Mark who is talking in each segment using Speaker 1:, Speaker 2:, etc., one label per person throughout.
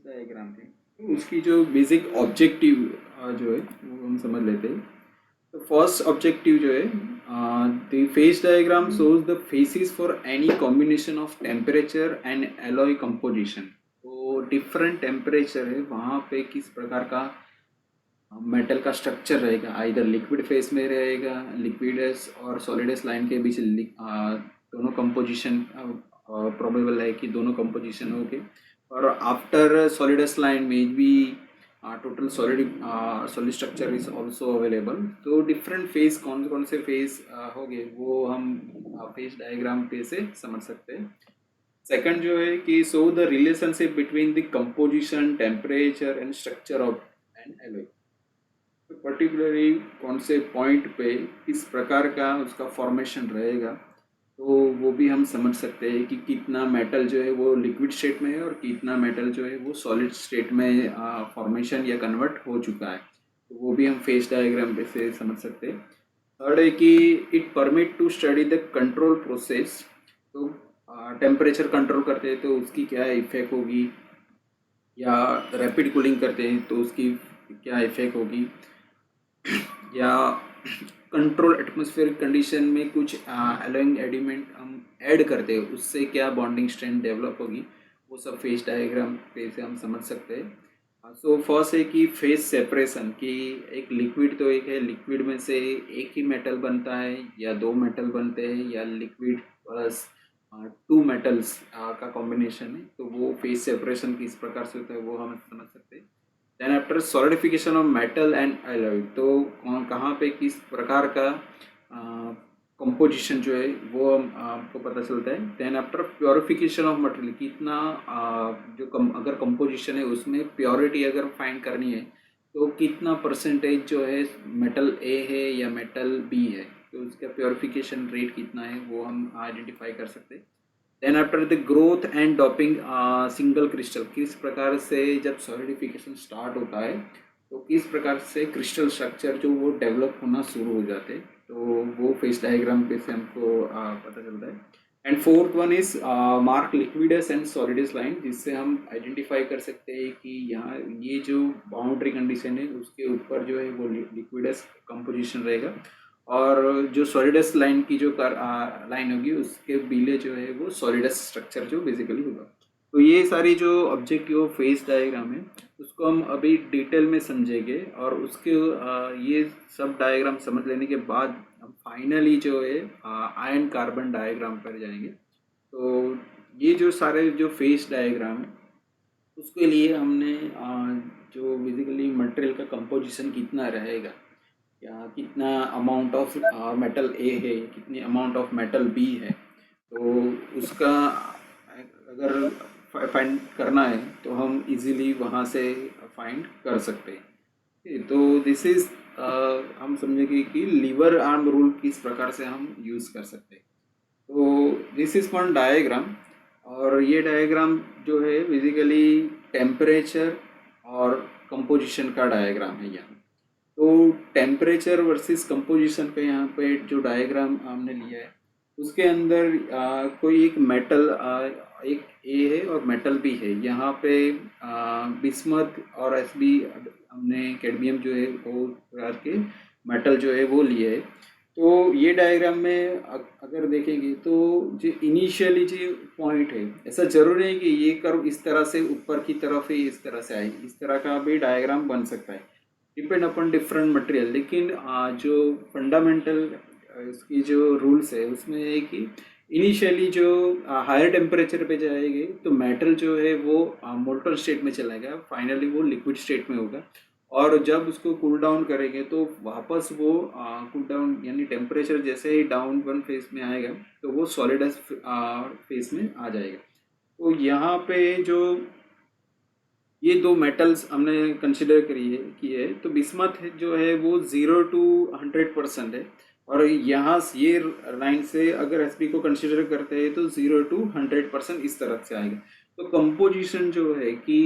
Speaker 1: Diagram है तो उसकी जो बेसिक ऑब्जेक्टिव जो है वो हम समझ लेते हैं। तो फर्स्ट ऑब्जेक्टिव जो है the phase diagram shows the faces for any combination of temperature and alloy composition. तो डिफरेंट टेम्परेचर है वहाँ पे किस प्रकार का मेटल का स्ट्रक्चर रहेगा, आइदर लिक्विड फेस में रहेगा, लिक्विडस और सॉलिडस लाइन के बीच दोनों कंपोजिशन प्रोबेबल है कि दोनों कंपोजिशन हो गए। और आफ्टर सॉलिडस लाइन में भी total solid structure is also available. तो डिफरेंट फेस कौन कौन से फेस हो गए वो हम फेस डायग्राम पे से समझ सकते हैं। सेकंड जो है कि show the relationship between the composition temperature and structure of N alloy. तो पर्टिकुलरली कौन से पॉइंट पे किस प्रकार का उसका फॉर्मेशन रहेगा, तो वो भी हम समझ सकते हैं कि कितना मेटल जो है वो लिक्विड स्टेट में है और कितना मेटल जो है वो सॉलिड स्टेट में फॉर्मेशन या कन्वर्ट हो चुका है। तो वो भी हम फेस डायग्राम पे से समझ सकते हैं। थर्ड है कि it permit to study the control process. तो टेम्परेचर कंट्रोल करते हैं तो उसकी क्या इफेक्ट होगी, या रैपिड कूलिंग करते हैं तो उसकी क्या इफेक्ट होगी, या कंट्रोल एटमॉस्फेरिक कंडीशन में कुछ एलोइंग एलिमेंट हम ऐड करते हैं उससे क्या बॉन्डिंग स्ट्रेंथ डेवलप होगी, वो सब फेस डायग्राम पे से हम समझ सकते हैं। सो फर्स्ट है कि फेस सेपरेशन, कि एक लिक्विड तो एक है, लिक्विड में से एक ही मेटल बनता है या दो मेटल बनते हैं या लिक्विड प्लस टू मेटल्स का कॉम्बिनेशन है, तो वो फेस सेपरेशन किस प्रकार से होता है वो हम समझ सकते हैं। Then after solidification of metal and alloy, तो कहाँ पे किस प्रकार का कंपोजिशन जो है वो आपको पता चलता है। Then after purification of material, कितना अगर कंपोजिशन है उसमें प्योरिटी अगर फाइंड करनी है तो कितना परसेंटेज जो है मेटल ए है या मेटल बी है, तो उसका प्योरिफिकेशन रेट कितना है वो हम आइडेंटिफाई कर सकते हैं। Then after the growth and doping single crystal, किस प्रकार से जब सॉलिडिफिकेशन स्टार्ट होता है तो किस प्रकार से क्रिस्टल स्ट्रक्चर जो वो डेवलप होना शुरू हो जाते हैं, तो वो फेस डायग्राम पे से हमको पता चलता है। And fourth one is mark liquids and solids line, जिससे हम आइडेंटिफाई कर सकते हैं कि यहाँ ये जो बाउंड्री कंडीशन है उसके ऊपर जो है वो लिक्विडस कंपोजिशन रहेगा, और जो सॉलिडस लाइन की जो लाइन होगी उसके बीले जो है वो सॉलिडस स्ट्रक्चर जो बेसिकली होगा। तो ये सारी जो ऑब्जेक्टिव फेस डायग्राम है उसको हम अभी डिटेल में समझेंगे, और उसके ये सब डायग्राम समझ लेने के बाद हम फाइनली जो है आयन कार्बन डायग्राम पर जाएंगे। तो ये जो सारे जो फेस डायग्राम है उसके लिए हमने जो बेसिकली मटेरियल का कंपोजिशन कितना रहेगा, या कितना अमाउंट ऑफ मेटल ए है, कितनी अमाउंट ऑफ मेटल बी है, तो उसका अगर फाइंड करना है तो हम इजीली वहाँ से फाइंड कर सकते हैं। तो दिस इज हम समझेंगे कि लीवर आर्म रूल किस प्रकार से हम यूज़ कर सकते हैं। तो दिस इज वन डायग्राम, और ये डायग्राम जो है बेसिकली टेम्परेचर और कंपोजिशन का डायग्राम है यहाँ। तो टेम्परेचर वर्सेस कंपोजिशन पे यहाँ पे जो डायग्राम हमने लिया है उसके अंदर कोई एक मेटल एक ए है और मेटल बी है। यहाँ पे बिस्मथ और एस बी हमने कैडमियम जो है वो प्रकार के मेटल जो है वो लिए है। तो ये डायग्राम में अगर देखेंगे तो जो इनिशियली जो पॉइंट है, ऐसा जरूरी है कि ये कर्व इस तरह से ऊपर की तरफ ही इस तरह से आए, इस तरह का भी डायग्राम बन सकता है, डिपेंड अपॉन डिफरेंट मटेरियल। लेकिन जो फंडामेंटल इसकी जो रूल्स है उसमें है कि इनिशियली जो हायर टेम्परेचर पे जाएगी तो मेटल जो है वो मोल्टन स्टेट में चला गया, फाइनली वो लिक्विड स्टेट में होगा, और जब उसको कूल डाउन करेंगे तो वापस वो कूल डाउन यानी टेम्परेचर जैसे ही डाउन वन फेज में आएगा तो वो सॉलिडस फेज में आ जाएगा। तो यहाँ पे जो ये दो मेटल्स हमने कंसिडर किए तो बिस्मथ जो है वो 0 to 100% है, और यहाँ ये लाइन से अगर एसपी को कंसिडर करते हैं तो 0 to 100% इस तरफ से आएगा। तो कंपोजिशन जो है कि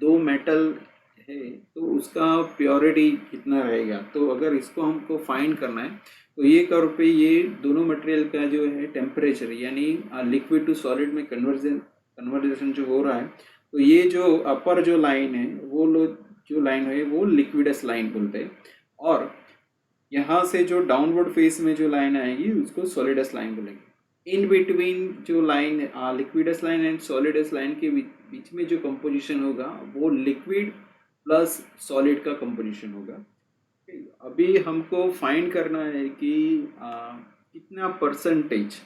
Speaker 1: दो मेटल है तो उसका प्योरिटी कितना रहेगा, तो अगर इसको हमको फाइंड करना है तो ये कर्व पे ये दोनों मटेरियल का जो है टेम्परेचर यानी लिक्विड टू सॉलिड में कन्वर्जन जो हो रहा है तो ये जो अपर जो लाइन है वो जो लाइन है वो लिक्विडस लाइन बोलते हैं, और यहाँ से जो डाउनवर्ड फेस में जो लाइन आएगी उसको सॉलिडस लाइन बोलेंगे। इन बिटवीन जो line liquids line and solids line के बीच में जो कंपोजिशन होगा वो लिक्विड प्लस सॉलिड का कंपोजिशन होगा। अभी हमको फाइंड करना है कि कितना परसेंटेज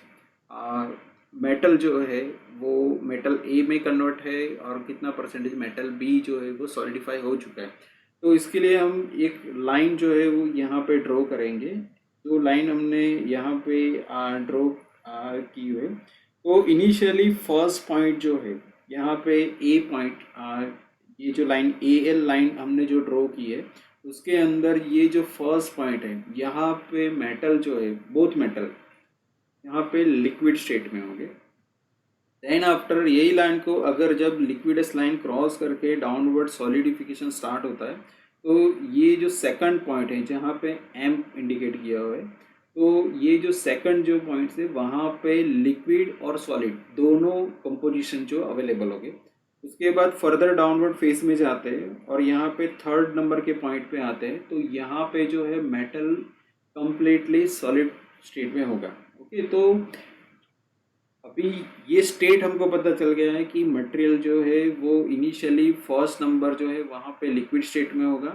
Speaker 1: मेटल जो है वो मेटल ए में कन्वर्ट है और कितना परसेंटेज मेटल बी जो है वो सॉलिडिफाई हो चुका है। तो इसके लिए हम एक लाइन जो है वो यहाँ पे ड्रॉ करेंगे। जो लाइन हमने यहाँ पे ड्रॉ की है, तो इनिशियली फर्स्ट पॉइंट जो है यहाँ पे ए पॉइंट, ये जो लाइन ए एल लाइन हमने जो ड्रॉ की है उसके अंदर ये जो फर्स्ट पॉइंट है यहाँ पे मेटल जो है बोथ मेटल यहाँ पे लिक्विड स्टेट में होंगे। देन आफ्टर यही लाइन को अगर जब लिक्विडस लाइन क्रॉस करके डाउनवर्ड सॉलिडिफिकेशन स्टार्ट होता है तो ये जो सेकंड पॉइंट है जहाँ पे एम इंडिकेट किया हुआ है, तो ये जो सेकंड जो पॉइंट्स है वहाँ पे लिक्विड और सॉलिड दोनों कंपोजिशन जो अवेलेबल होंगे। उसके बाद फर्दर डाउनवर्ड फेस में जाते हैं और यहाँ पे थर्ड नंबर के पॉइंट पे आते हैं, तो यहाँ पे जो है मेटल कंप्लीटली सॉलिड स्टेट में होगा। ओके, तो अभी ये स्टेट हमको पता चल गया है कि मटेरियल जो है वो इनिशियली फर्स्ट नंबर जो है वहाँ पे लिक्विड स्टेट में होगा,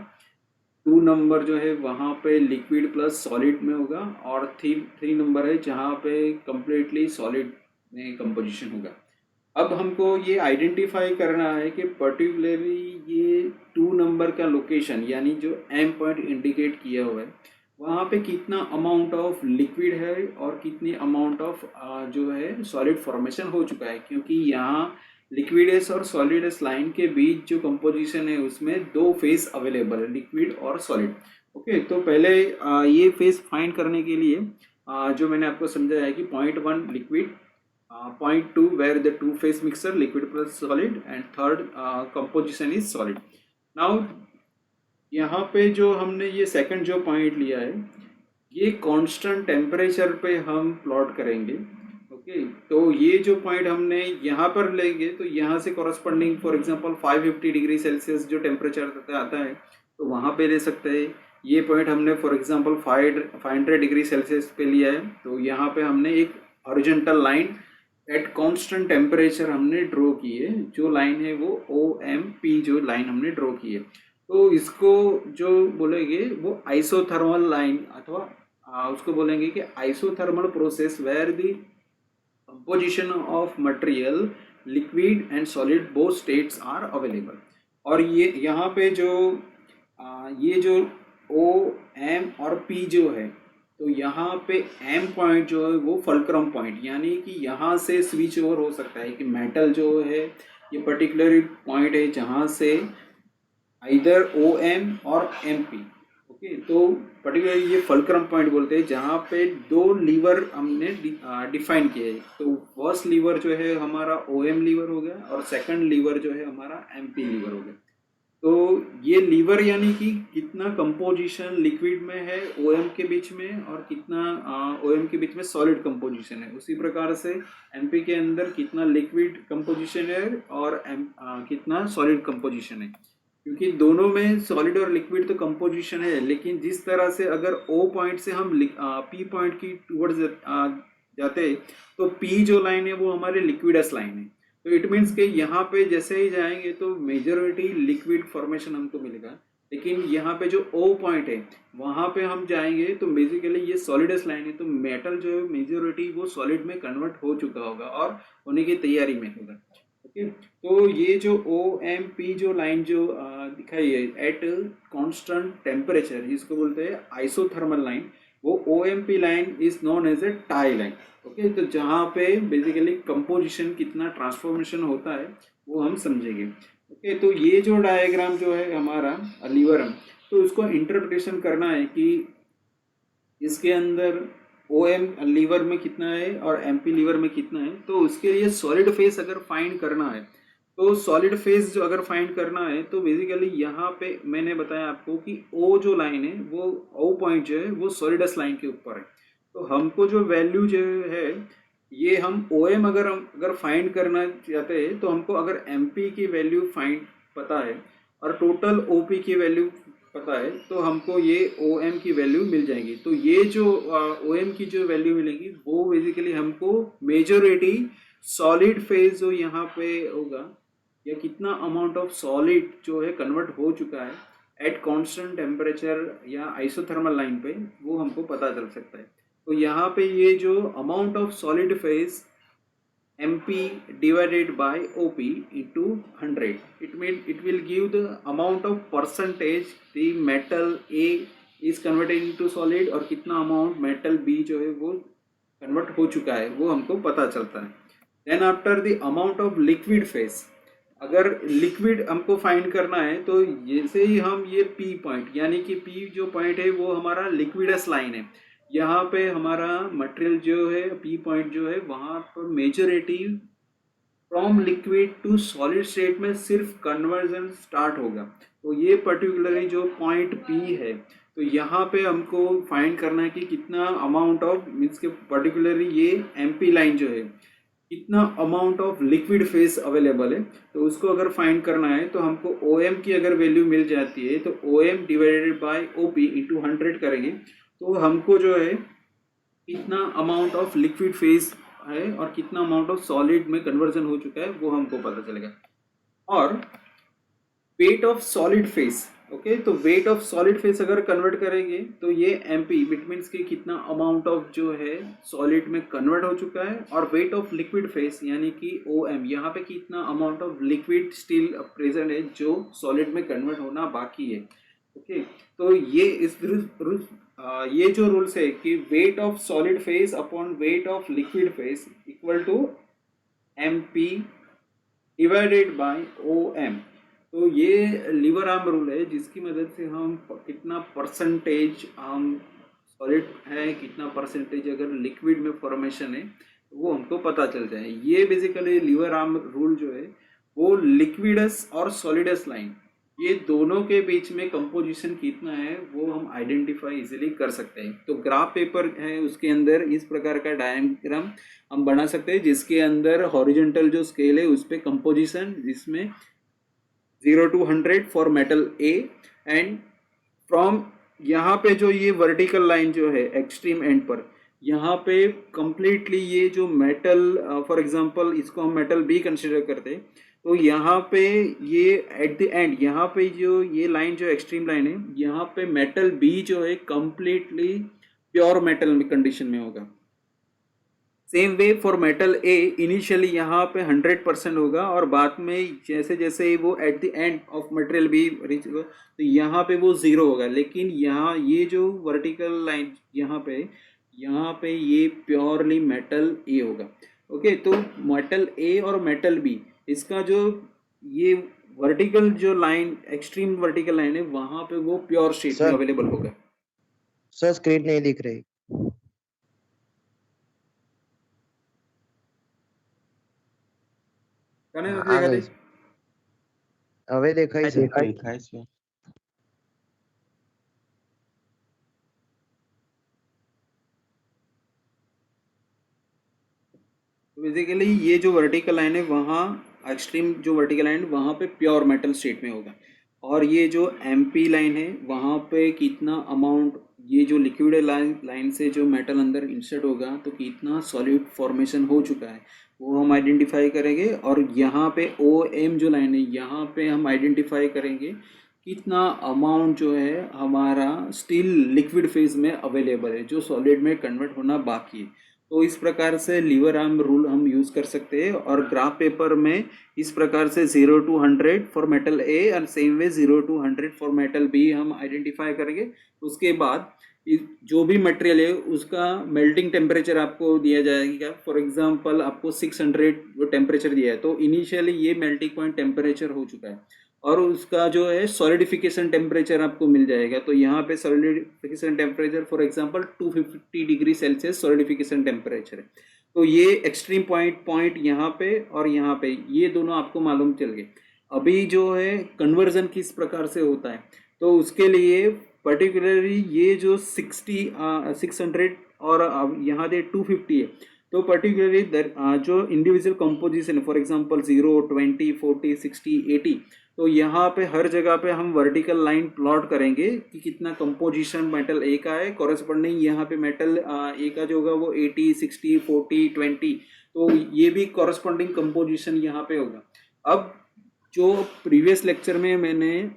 Speaker 1: 2 नंबर जो है वहाँ पे लिक्विड प्लस सॉलिड में होगा, और 3 नंबर है जहाँ पे कंप्लीटली सॉलिड में कंपोजिशन होगा। अब हमको ये आइडेंटिफाई करना है कि पर्टिकुलरली ये 2 नंबर का लोकेशन यानी जो एम पॉइंट इंडिकेट किया हुआ है वहाँ पे कितना अमाउंट ऑफ लिक्विड है और कितनी अमाउंट ऑफ जो है सॉलिड फॉर्मेशन हो चुका है, क्योंकि यहाँ लिक्विडस और सॉलिडस लाइन के बीच जो कंपोजिशन है उसमें 2 फेस अवेलेबल है, लिक्विड और सॉलिड। ओके, तो पहले ये फेस फाइंड करने के लिए जो मैंने आपको समझाया है कि point 1 liquid, point 2 where the 2 phase mixer liquid plus solid, and third composition is solid. Now यहाँ पे जो हमने ये सेकंड जो पॉइंट लिया है ये कांस्टेंट टेम्परेचर पे हम प्लॉट करेंगे। ओके, तो ये जो पॉइंट हमने यहाँ पर लेंगे तो यहाँ से corresponding for example 550 degree Celsius जो टेम्परेचर आता है तो वहाँ पे ले सकते हैं। ये पॉइंट हमने फॉर एग्जांपल 500 डिग्री सेल्सियस पे लिया है, तो यहाँ पे हमने एक horizontal line at constant temperature हमने ड्रॉ की है। जो लाइन है वो OMP जो लाइन हमने ड्रॉ की है, तो इसको जो बोलेंगे वो आइसोथर्मल लाइन अथवा उसको बोलेंगे कि isothermal process where the composition of material liquid and solid both states are available. और ये यहाँ पे जो ये जो OM और P जो है, तो यहाँ पे M पॉइंट जो है वो फल्क्रम पॉइंट, यानी कि यहाँ से स्विच ओवर हो सकता है कि मेटल जो है ये पर्टिकुलर पॉइंट है जहाँ से आइदर OM और MP। ओके, तो पर्टिकुलरली ये फल्क्रम पॉइंट बोलते हैं जहाँ पे 2 लीवर हमने डिफाइन किए। तो फर्स्ट लीवर जो है हमारा OM लीवर हो गया और सेकंड लीवर जो है हमारा MP लीवर हो गया। तो ये लीवर यानी कि कितना कंपोजिशन लिक्विड में है OM के बीच में और कितना OM के बीच में सॉलिड कंपोजिशन है। उसी प्रकार से MP के अंदर कितना लिक्विड कंपोजिशन है और कितना सॉलिड कंपोजिशन है, क्योंकि दोनों में सॉलिड और लिक्विड तो कंपोजिशन है, लेकिन जिस तरह से अगर O पॉइंट से हम P पॉइंट की टूवर्ड्स जाते तो P जो लाइन है वो हमारे लिक्विडस लाइन है। तो इट मीन्स कि यहाँ पे जैसे ही जाएंगे तो मेजॉरिटी लिक्विड फॉर्मेशन हमको मिलेगा, लेकिन यहाँ पे जो O पॉइंट है वहाँ पे हम जाएंगे तो बेसिकली ये सॉलिडस लाइन है, तो मेटल जो है मेजॉरिटी वो सॉलिड में कन्वर्ट हो चुका होगा और होने की तैयारी में होगा। ओके, तो ये जो OMP जो लाइन जो दिखाई है एट कांस्टेंट टेम्परेचर, इसको बोलते हैं आइसोथर्मल लाइन। वो OMP line is known as a tie line. Okay, तो जहाँ पे बेसिकली कंपोजिशन कितना ट्रांसफॉर्मेशन होता है वो हम समझेंगे। ओके, तो ये जो डायग्राम जो है हमारा लीवर, तो इसको इंटरप्रिटेशन करना है कि इसके अंदर OM लीवर में कितना है और MP लीवर में कितना है। तो उसके लिए सॉलिड फेस अगर फाइंड करना है, तो सॉलिड फेस जो अगर फाइंड करना है तो बेसिकली यहाँ पे मैंने बताया आपको कि O जो लाइन है वो O पॉइंट जो है वो सॉलिडस लाइन के ऊपर है। तो हमको जो वैल्यू जो है ये हम ओ एम अगर फाइंड करना चाहते हैं तो हमको अगर एम पी की वैल्यू फाइंड पता है और टोटल ओ पी की वैल्यू पता है तो हमको ये ओ एम की वैल्यू मिल जाएगी। तो ये जो ओ एम की जो वैल्यू मिलेगी वो बेसिकली हमको मेजोरिटी सॉलिड फेज जो यहाँ पे होगा या कितना अमाउंट ऑफ सॉलिड जो है कन्वर्ट हो चुका है एट कांस्टेंट टेम्परेचर या आइसोथर्मल लाइन पे, वो हमको पता चल सकता है। तो यहाँ पे ये जो amount of solid phase MP divided by OP into 100, it will give the amount of percentage the metal A is converted into solid और कितना अमाउंट मेटल B जो है वो कन्वर्ट हो चुका है वो हमको पता चलता है। Then after the amount of liquid phase, अगर लिक्विड हमको फाइंड करना है तो जैसे ही हम ये P पॉइंट यानी कि P जो पॉइंट है वो हमारा लिक्विडस लाइन है, यहाँ पे हमारा मटेरियल जो है P पॉइंट जो है वहाँ पर majority from liquid to solid state में सिर्फ कन्वर्जन स्टार्ट होगा। तो ये पर्टिकुलरली जो पॉइंट P है तो यहाँ पे हमको फाइंड करना है कि कितना अमाउंट ऑफ मीन्स के पर्टिकुलरली ये MP लाइन जो है कितना amount of liquid face available है। तो उसको अगर फाइंड करना है तो हमको OM की अगर वैल्यू मिल जाती है तो OM divided by OP into 100 करेंगे तो हमको जो है कितना अमाउंट ऑफ लिक्विड फेज है और कितना अमाउंट ऑफ सॉलिड में कन्वर्जन हो चुका है वो हमको पता चलेगा। और wait of solid face, okay, तो वेट ऑफ सॉलिड फेस अगर कन्वर्ट करेंगे तो ये MP इट मीन्स कि कितना अमाउंट ऑफ जो है सॉलिड में कन्वर्ट हो चुका है, और वेट ऑफ लिक्विड फेस यानी कि OM यहाँ पे कितना amount of liquid still present है जो सॉलिड में कन्वर्ट होना बाकी है। ओके, तो ये ये जो रूल्स है कि weight of solid phase upon weight of liquid phase equal to MP divided by OM। तो ये लीवर आर्म रूल है जिसकी मदद से हम कितना परसेंटेज हम सॉलिड है कितना परसेंटेज अगर लिक्विड में फॉर्मेशन है वो हमको पता चल जाए। ये बेसिकली लीवर आर्म रूल जो है वो लिक्विडस और सॉलिडस लाइन ये दोनों के बीच में कंपोजिशन कितना है वो हम आइडेंटिफाई इजीली कर सकते हैं। तो ग्राफ पेपर है उसके अंदर इस प्रकार का डायग्राम हम बना सकते हैं जिसके अंदर हॉरिजॉन्टल जो स्केल है उस पर कंपोजिशन जिसमें 0 to 100 for metal A and from यहाँ पे जो ये वर्टिकल लाइन जो है एक्सट्रीम एंड पर यहाँ पे कंप्लीटली ये जो मेटल फॉर एग्जांपल इसको हम मेटल B कंसिडर करते हैं तो यहाँ पे ये एट द एंड यहाँ पे जो ये लाइन जो एक्सट्रीम लाइन है यहाँ पे मेटल B जो है कंप्लीटली प्योर मेटल कंडीशन में होगा। Same way for metal A initially यहाँ पे 100% होगा और बाद में जैसे जैसे वो at the end of material भी रीच होगा तो यहाँ पे वो 0 होगा। लेकिन यहाँ ये जो वर्टिकल लाइन यहाँ पे ये प्योरली मेटल A होगा। ओके, तो मेटल A और मेटल B इसका जो ये वर्टिकल जो लाइन एक्सट्रीम वर्टिकल लाइन है वहाँ पे वो प्योर स्टेट में अवेलेबल होगा।
Speaker 2: सर स्क्रीन नहीं दिख रही। હવે દેખાય છે?
Speaker 1: बेसिकली ये जो वर्टिकल लाइन है वहाँ एक्सट्रीम जो वर्टिकल लाइन वहाँ पे प्योर मेटल स्टेट में होगा और ये जो MP लाइन है वहाँ पे कितना अमाउंट ये जो लिक्विड लाइन से जो मेटल अंदर इंसर्ट होगा तो कितना सॉलिड फॉर्मेशन हो चुका है वो हम आइडेंटिफाई करेंगे। और यहाँ पे OM जो लाइन है यहाँ पे हम आइडेंटिफाई करेंगे कितना अमाउंट जो है हमारा स्टिल लिक्विड फेज में अवेलेबल है जो सॉलिड में कन्वर्ट होना बाकी है। तो इस प्रकार से लीवर आर्म रूल हम यूज़ कर सकते हैं और ग्राफ पेपर में इस प्रकार से 0 to 100 फॉर मेटल A और same way 0 to 100 for metal B हम आइडेंटिफाई करेंगे। उसके बाद जो भी मटेरियल है उसका मेल्टिंग टेम्परेचर आपको दिया जाएगा। फॉर एग्जांपल आपको 600 वो टेम्परेचर दिया है तो इनिशियली ये मेल्टिंग पॉइंट टेम्परेचर हो चुका है और उसका जो है सॉलिडिफिकेशन टेम्परेचर आपको मिल जाएगा। तो यहाँ पे solidification temperature for example 250 degree Celsius solidification temperature है। तो ये एक्सट्रीम पॉइंट यहाँ पे और यहाँ पे ये दोनों आपको मालूम चल गए। अभी जो है कन्वर्जन किस प्रकार से होता है तो उसके लिए पर्टिकुलरली ये जो 600 और यहाँ दे 250 है तो पर्टिकुलरली जो इंडिविजुअल कंपोजिशन फॉर एग्जांपल 0, 20, 40, 60, 80, तो यहाँ पे हर जगह पे हम वर्टिकल लाइन प्लॉट करेंगे कि कितना कंपोजिशन मेटल ए का है, कॉरेस्पॉन्डिंग यहाँ पे मेटल ए का जो होगा वो 80, 60, 40, 20, तो ये भी कॉरेस्पॉन्डिंग कंपोजिशन यहाँ पे होगा। अब जो प्रीवियस लेक्चर में मैंने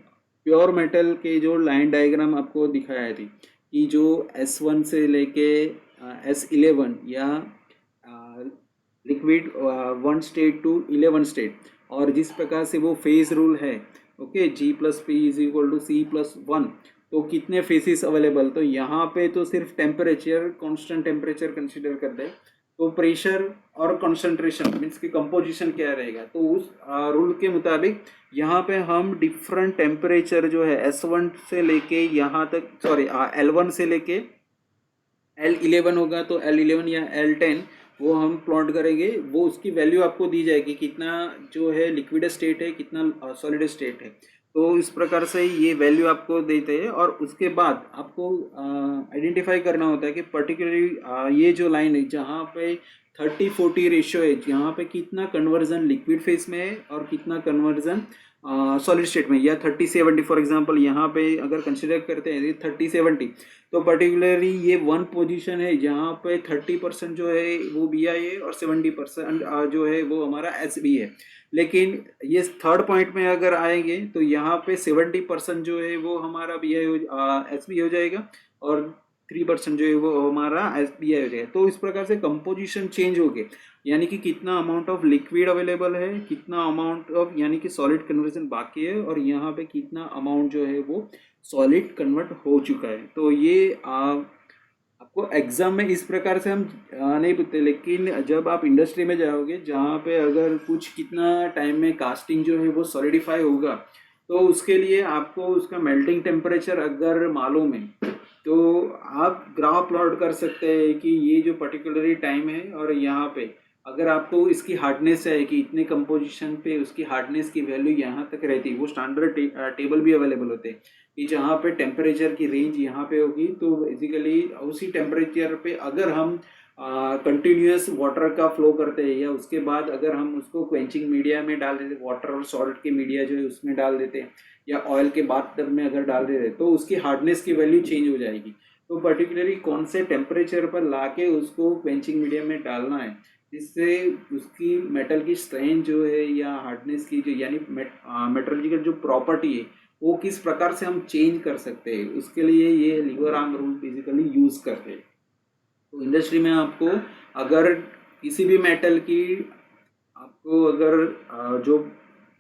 Speaker 1: प्योर मेटल के जो लाइन डायग्राम आपको दिखाया थी कि जो S1 से लेके S11 या लिक्विड 1 स्टेट टू 11 स्टेट, और जिस प्रकार से वो फेज रूल है, ओके, G+P=C+1, तो कितने फेसेस अवेलेबल, तो यहाँ पे तो सिर्फ टेम्परेचर, कांस्टेंट टेम्परेचर कंसीडर कर दे, तो प्रेशर और कंसंट्रेशन मीन्स की कंपोजिशन क्या रहेगा, तो उस रूल के मुताबिक यहाँ पे हम डिफरेंट टेम्परेचर जो है S1 से लेके यहाँ तक, सॉरी L1 से लेके L11 होगा, तो L11 या L10 वो हम प्लॉट करेंगे, वो उसकी वैल्यू आपको दी जाएगी कितना जो है लिक्विड स्टेट है, कितना सॉलिड स्टेट है, तो इस प्रकार से ये वैल्यू आपको देते हैं। और उसके बाद आपको आइडेंटिफाई करना होता है कि पर्टिकुलरली ये जो लाइन है जहाँ पे 30-40 रेशियो है, यहाँ पे कितना कन्वर्जन लिक्विड फेस में है और कितना कन्वर्जन सॉलिड स्टेट में, या 30-70 फॉर एग्जांपल यहाँ पे अगर कंसिडर करते हैं 30-70, तो पर्टिकुलरली ये वन पोजीशन है जहाँ पे 30% जो है वो बी आई है और 70% जो है वो हमारा एस बी है। लेकिन ये थर्ड पॉइंट में अगर आएंगे तो यहाँ पे 70% जो है वो हमारा बी आई एस बी हो जाएगा और 3% जो है वो हमारा एस बी आई हो जाएगा। तो इस प्रकार से कंपोजिशन चेंज हो गए, यानी कि कितना अमाउंट ऑफ लिक्विड अवेलेबल है, कितना अमाउंट ऑफ यानी कि सॉलिड कन्वर्जन बाकी है, और यहाँ पे कितना अमाउंट जो है वो सॉलिड कन्वर्ट हो चुका है। तो ये आपको एग्जाम में इस प्रकार से हम नहीं पूछते, लेकिन जब आप इंडस्ट्री में जाओगे जहाँ पे अगर कुछ कितना टाइम में कास्टिंग जो है वो सॉलिडिफाई होगा, तो उसके लिए आपको उसका मेल्टिंग टेम्परेचर अगर मालूम है तो आप ग्राफ प्लॉट कर सकते हैं कि ये जो पर्टिकुलरली टाइम है, और यहाँ पे अगर आपको इसकी हार्डनेस है कि इतने कंपोजिशन पे उसकी हार्डनेस की वैल्यू यहाँ तक रहती है, वो स्टैंडर्ड टेबल भी अवेलेबल होते हैं कि जहाँ पे टेम्परेचर की रेंज यहाँ पे होगी, तो बेसिकली उसी टेम्परेचर पे अगर हम कंटिन्यूस वाटर का फ्लो करते हैं, या उसके बाद अगर हम उसको क्वेंचिंग मीडिया में डाल देते, वाटर और सॉल्ट के मीडिया जो है उसमें डाल देते हैं, या ऑयल के बाथ में अगर डाल देते, तो उसकी हार्डनेस की वैल्यू चेंज हो जाएगी। तो पर्टिकुलरली कौन से टेम्परेचर पर लाके उसको क्वेंचिंग मीडिया में डालना है, जिससे उसकी मेटल की स्ट्रेंथ जो है या हार्डनेस की जो यानी मेटलर्जिकल जो प्रॉपर्टी है वो किस प्रकार से हम चेंज कर सकते हैं, उसके लिए ये lever arm rule basically use करते हैं। तो इंडस्ट्री में आपको अगर किसी भी मेटल की आपको अगर जो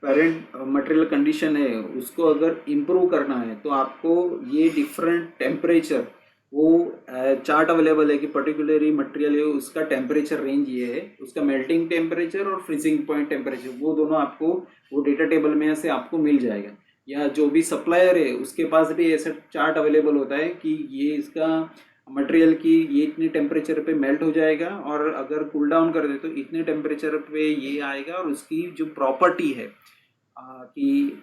Speaker 1: पेरेंट मटेरियल कंडीशन है उसको अगर इम्प्रूव करना है, तो आपको ये डिफरेंट टेम्परेचर वो चार्ट अवेलेबल है कि पर्टिकुलरली मटेरियल है उसका टेम्परेचर रेंज ये है, उसका मेल्टिंग टेम्परेचर और फ्रीजिंग पॉइंट टेम्परेचर, वो दोनों आपको वो डेटा टेबल में से आपको मिल जाएगा, या जो भी सप्लायर है उसके पास भी ऐसा चार्ट अवेलेबल होता है कि ये इसका मटेरियल की ये इतने टेम्परेचर पे मेल्ट हो जाएगा, और अगर कूल डाउन कर दे तो इतने टेम्परेचर पे ये आएगा, और उसकी जो प्रॉपर्टी है कि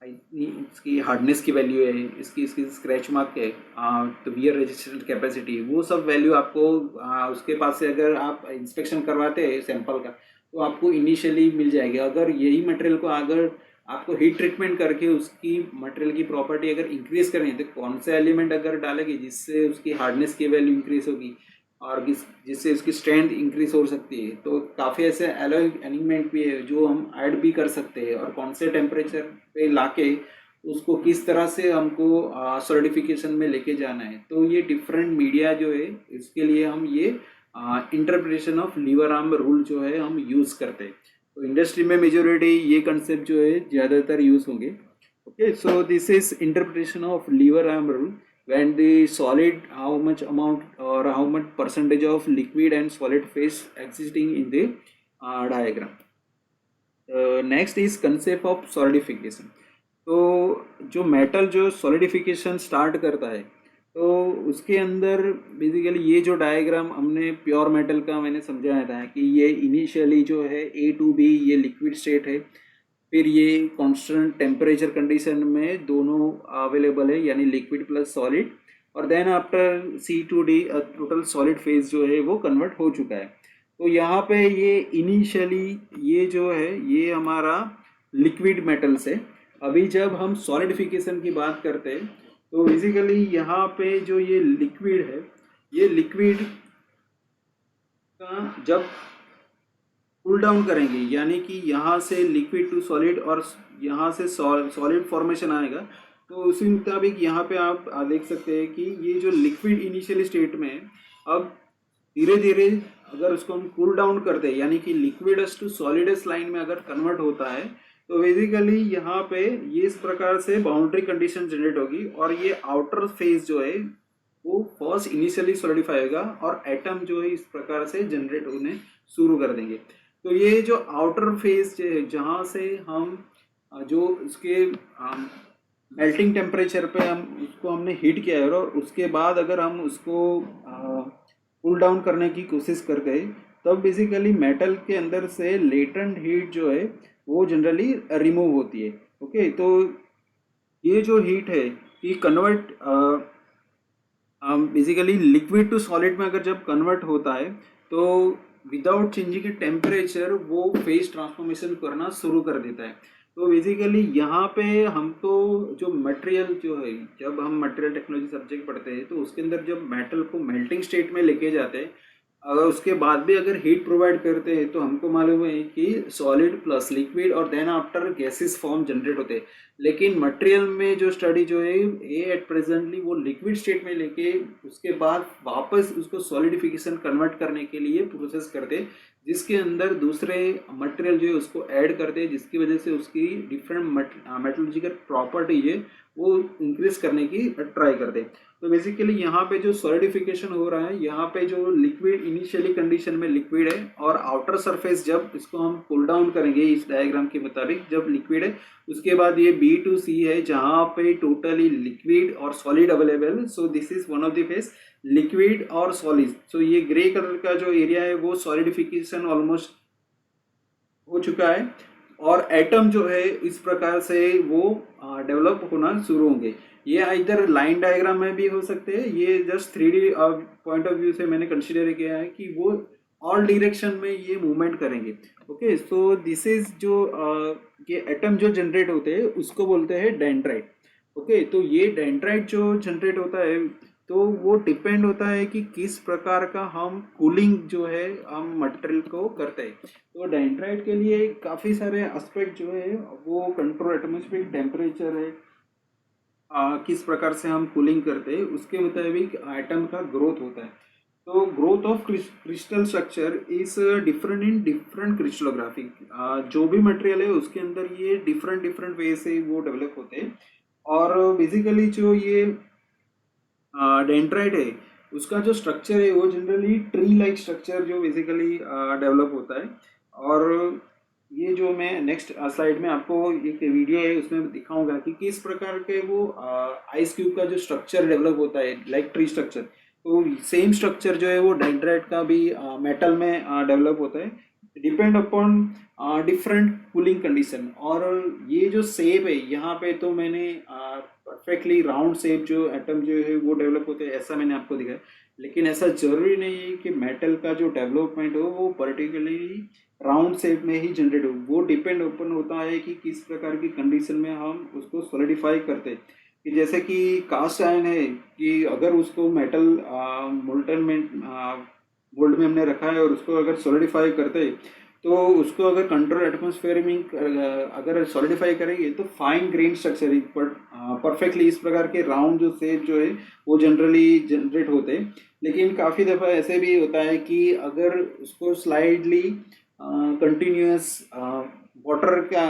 Speaker 1: इसकी हार्डनेस की वैल्यू है, इसकी इसकी स्क्रैच मार्क है, तो वियर रेजिस्टेंट कैपेसिटी, वो सब वैल्यू आपको उसके पास से अगर आप इंस्पेक्शन करवाते हैं सैंपल का तो आपको इनिशियली मिल जाएगी। अगर यही मटेरियल को अगर आपको हीट ट्रीटमेंट करके उसकी मटेरियल की प्रॉपर्टी अगर इंक्रीज करनी है, तो कौन सा एलिमेंट अगर डालेगी जिससे उसकी हार्डनेस की वैल्यू इंक्रीज होगी और जिससे उसकी स्ट्रेंथ इंक्रीज हो सकती है, तो काफ़ी ऐसे एलॉय एलिमेंट भी है जो हम ऐड भी कर सकते हैं, और कौन से टेम्परेचर पे लाके उसको किस तरह से हमको सर्टिफिकेशन में लेके जाना है। तो ये डिफरेंट मीडिया जो है इसके लिए हम ये interpretation of lever arm rule जो है हम यूज़ करते हैं। तो इंडस्ट्री में मेजोरिटी ये कंसेप्ट जो है ज़्यादातर यूज़ होंगे। Okay, so this is interpretation of lever arm rule when the solid how much amount or how much percentage of liquid and solid phase existing in the diagram. Next is concept of solidification. तो जो metal जो solidification start करता है तो उसके अंदर basically ये जो डायग्राम हमने प्योर मेटल का मैंने समझाया था कि ये इनिशियली जो है A to B ये लिक्विड स्टेट है, फिर ये कांस्टेंट टेम्परेचर कंडीशन में दोनों अवेलेबल है यानी लिक्विड प्लस सॉलिड, और then after C2D total solid phase जो है वो कन्वर्ट हो चुका है। तो यहाँ पे ये इनिशियली ये जो है ये हमारा लिक्विड मेटल्स है। अभी जब हम सॉलिडिफिकेशन की बात करते हैं तो बेसिकली यहाँ पे जो ये लिक्विड है, ये लिक्विड का जब कूल डाउन करेंगे यानी कि यहाँ से लिक्विड टू सॉलिड और यहाँ से सॉलिड फॉर्मेशन आएगा, तो उसी मुताबिक यहाँ पे आप देख सकते हैं कि ये जो लिक्विड इनिशियल स्टेट में है, अब धीरे धीरे अगर उसको हम कूल डाउन करते हैं यानी कि लिक्विडस टू सॉलिडस लाइन में अगर कन्वर्ट होता है तो बेसिकली यहाँ पे ये इस प्रकार से बाउंड्री कंडीशन जनरेट होगी और ये आउटर फेज जो है वो फर्स्ट इनिशियली सॉलिडिफाई होगा और एटम जो है इस प्रकार से जनरेट होने शुरू कर देंगे। तो ये जो आउटर फेज जहाँ से हम जो उसके मेल्टिंग टेम्परेचर पे हम उसको हमने हीट किया है और उसके बाद अगर हम उसको कूल डाउन करने की कोशिश करते हैं तब बेसिकली मेटल के अंदर से लेटेंट हीट जो है वो जनरली रिमूव होती है। ओके, तो ये जो हीट है ये convert basically liquid to solid में अगर जब कन्वर्ट होता है तो विदाउट चेंजिंग टेम्परेचर वो फेज ट्रांसफॉर्मेशन करना शुरू कर देता है। तो बेसिकली यहाँ पे हमको जो मटेरियल जो है, जब हम मटेरियल टेक्नोलॉजी सब्जेक्ट पढ़ते हैं तो उसके अंदर जब मेटल को मेल्टिंग स्टेट में लेके जाते हैं, अगर उसके बाद भी अगर हीट प्रोवाइड करते हैं तो हमको मालूम है कि सॉलिड प्लस लिक्विड और then after gases form generate होते हैं। लेकिन मटेरियल में जो स्टडी जो है ये एट प्रेजेंटली वो लिक्विड स्टेट में लेके उसके बाद वापस उसको सॉलिडिफिकेशन कन्वर्ट करने के लिए प्रोसेस करते हैं, जिसके अंदर दूसरे मटेरियल जो है उसको ऐड करते हैं, जिसकी वजह से उसकी डिफरेंट मेटलॉजिकल प्रॉपर्टीज है वो इंक्रीज करने की ट्राई करते हैं। तो बेसिकली यहाँ पे जो सॉलिडिफिकेशन हो रहा है, यहाँ पे जो लिक्विड इनिशियली कंडीशन में लिक्विड है और आउटर सरफेस जब इसको हम कूल डाउन करेंगे इस डायग्राम के मुताबिक जब लिक्विड है, उसके बाद ये B2C है जहाँ पे टोटली लिक्विड और solid available. So this is one of the face liquid और सॉलिड। सो ये ग्रे कलर का जो एरिया है वो सॉलिडिफिकेशन ऑलमोस्ट हो चुका है और एटम जो है इस प्रकार से वो डेवलप होना शुरू होंगे। ये इधर लाइन डायग्राम में भी हो सकते हैं, ये just 3D point of view से मैंने कंसीडर किया है कि वो ऑल डायरेक्शन में ये मूवमेंट करेंगे। ओके, सो दिस इज जो ये एटम जो जनरेट होते हैं उसको बोलते हैं डेंड्राइट। ओके, तो ये डेंड्राइट जो जनरेट होता है तो वो डिपेंड होता है कि किस प्रकार का हम कूलिंग जो है हम मटेरियल को करते हैं। तो डेंड्राइट के लिए काफ़ी सारे एस्पेक्ट जो है वो कंट्रोल एटमॉस्फेरिक टेम्परेचर है, किस प्रकार से हम कूलिंग करते हैं उसके मुताबिक एटम का ग्रोथ होता है। तो growth of crystal structure is different in different crystallography. जो भी मटेरियल है उसके अंदर ये डिफरेंट वे से वो डेवलप होते हैं और बेसिकली जो ये डेंड्राइट है उसका जो स्ट्रक्चर है वो जनरली ट्री लाइक स्ट्रक्चर जो बेसिकली डेवलप होता है। और ये जो मैं नेक्स्ट स्लाइड में आपको एक वीडियो है उसमें दिखाऊंगा कि किस प्रकार के वो आइस क्यूब का जो स्ट्रक्चर डेवलप होता है लाइक ट्री स्ट्रक्चर, तो सेम स्ट्रक्चर जो है वो डेंड्राइट का भी मेटल में डेवलप होता है depend upon different cooling condition. और ये जो शेप है यहाँ पे तो मैंने परफेक्टली राउंड शेप जो एटम जो है वो डेवलप होते हैं ऐसा मैंने आपको दिखाया, लेकिन ऐसा जरूरी नहीं है कि मेटल का जो डेवलपमेंट हो वो पर्टिकुलरली राउंड शेप में ही जनरेट हो। वो डिपेंड ओपन होता है कि किस प्रकार की कंडीशन में हम उसको सॉलिडिफाई करते हैं। कि जैसे कि कास्ट आयरन है कि अगर उसको मेटल मोल्टन में मोल्ड में हमने रखा है और उसको अगर सॉलिडिफाई करते तो उसको अगर कंट्रोल एटमॉस्फेयर में अगर सॉलिडिफाई करेंगे तो फाइन ग्रेन स्ट्रक्चर परफेक्टली इस प्रकार के राउंड जो शेप जो है वो जनरली जनरेट होते हैं। लेकिन काफ़ी दफ़ा ऐसे भी होता है कि अगर उसको स्लाइडली कंटिन्यूस वाटर का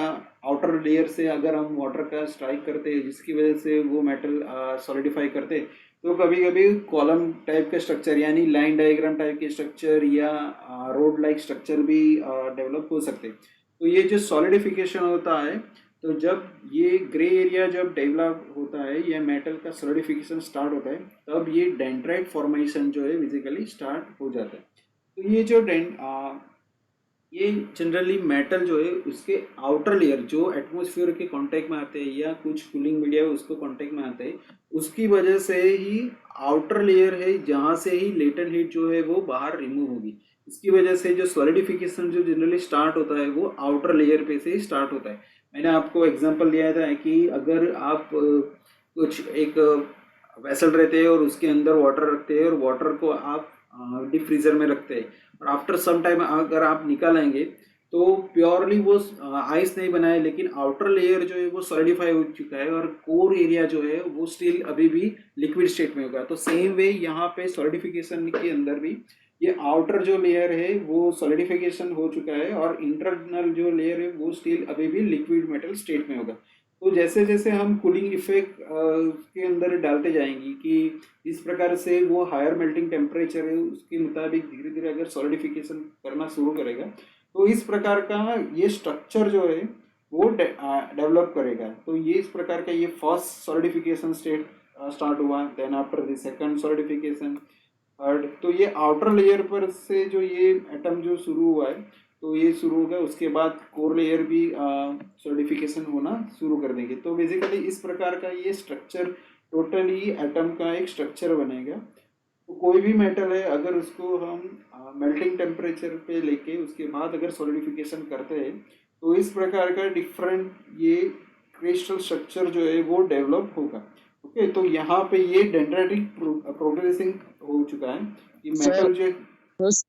Speaker 1: आउटर लेयर से अगर हम वाटर का स्ट्राइक करते हैं जिसकी वजह से वो मेटल सॉलिडिफाई करते तो कभी कभी कॉलम टाइप के स्ट्रक्चर यानी लाइन डायग्राम टाइप के स्ट्रक्चर या रोड लाइक स्ट्रक्चर भी डेवलप हो सकते। तो ये जो सॉलिडिफिकेशन होता है तो जब ये ग्रे एरिया जब डेवलप होता है या मेटल का सॉलिडिफिकेशन स्टार्ट होता है तब ये डेंड्राइट फॉर्मेशन जो है बेसिकली स्टार्ट हो जाता है। तो ये जो ये जनरली मेटल जो है उसके आउटर लेयर जो एटमॉस्फेयर के कांटेक्ट में आते हैं या कुछ कूलिंग मीडिया उसको कांटेक्ट में आते हैं उसकी वजह से ही आउटर लेयर है जहाँ से ही लेटेंट हीट जो है वो बाहर रिमूव होगी। इसकी वजह से जो सॉलिडिफिकेशन जो जनरली स्टार्ट होता है वो आउटर लेयर पे से ही स्टार्ट होता है। मैंने आपको एग्जांपल दिया था कि अगर आप कुछ एक वेसल रहते हैं और उसके अंदर वाटर रखते हैं और वाटर को आप डीप फ्रीजर में रखते हैं और आफ्टर सम टाइम अगर आप निकालेंगे तो प्योरली वो आइस नहीं बना है, लेकिन आउटर लेयर जो है वो सॉलिडिफाई हो चुका है और कोर एरिया जो है वो स्टिल अभी भी लिक्विड स्टेट में होगा। तो सेम वे यहाँ पे सॉलिडिफिकेशन के अंदर भी ये आउटर जो लेयर है वो सॉलिडिफिकेशन हो चुका है और इंटरनल जो लेयर है वो स्टिल अभी भी लिक्विड मेटल स्टेट में होगा। तो जैसे जैसे हम कूलिंग इफेक्ट के अंदर डालते जाएंगे कि इस प्रकार से वो हायर मेल्टिंग टेम्परेचर है उसके मुताबिक धीरे धीरे अगर सॉलिडिफिकेशन करना शुरू करेगा तो इस प्रकार का ये स्ट्रक्चर जो है वो डेवलप करेगा। तो ये इस प्रकार का ये फर्स्ट सॉलिडिफिकेशन स्टेट स्टार्ट हुआ, then after the second solidification, third. तो ये आउटर लेयर पर से जो ये एटम जो शुरू हुआ है तो ये शुरू होगा, उसके बाद कोर लेयर भी सॉलिडिफिकेशन होना शुरू कर देंगे। तो बेसिकली इस प्रकार का ये स्ट्रक्चर टोटली एटम का एक स्ट्रक्चर बनेगा। तो कोई भी मेटल है अगर उसको हम मेल्टिंग टेम्परेचर पे लेके उसके बाद अगर सॉलिडिफिकेशन करते हैं तो इस प्रकार का डिफरेंट ये क्रिस्टल स्ट्रक्चर जो है वो डेवलप होगा। ओके, तो यहाँ पे ये डेंड्राइटिक प्रोग्रेसिंग हो चुका है कि
Speaker 3: सर
Speaker 1: मेटल जो
Speaker 3: बस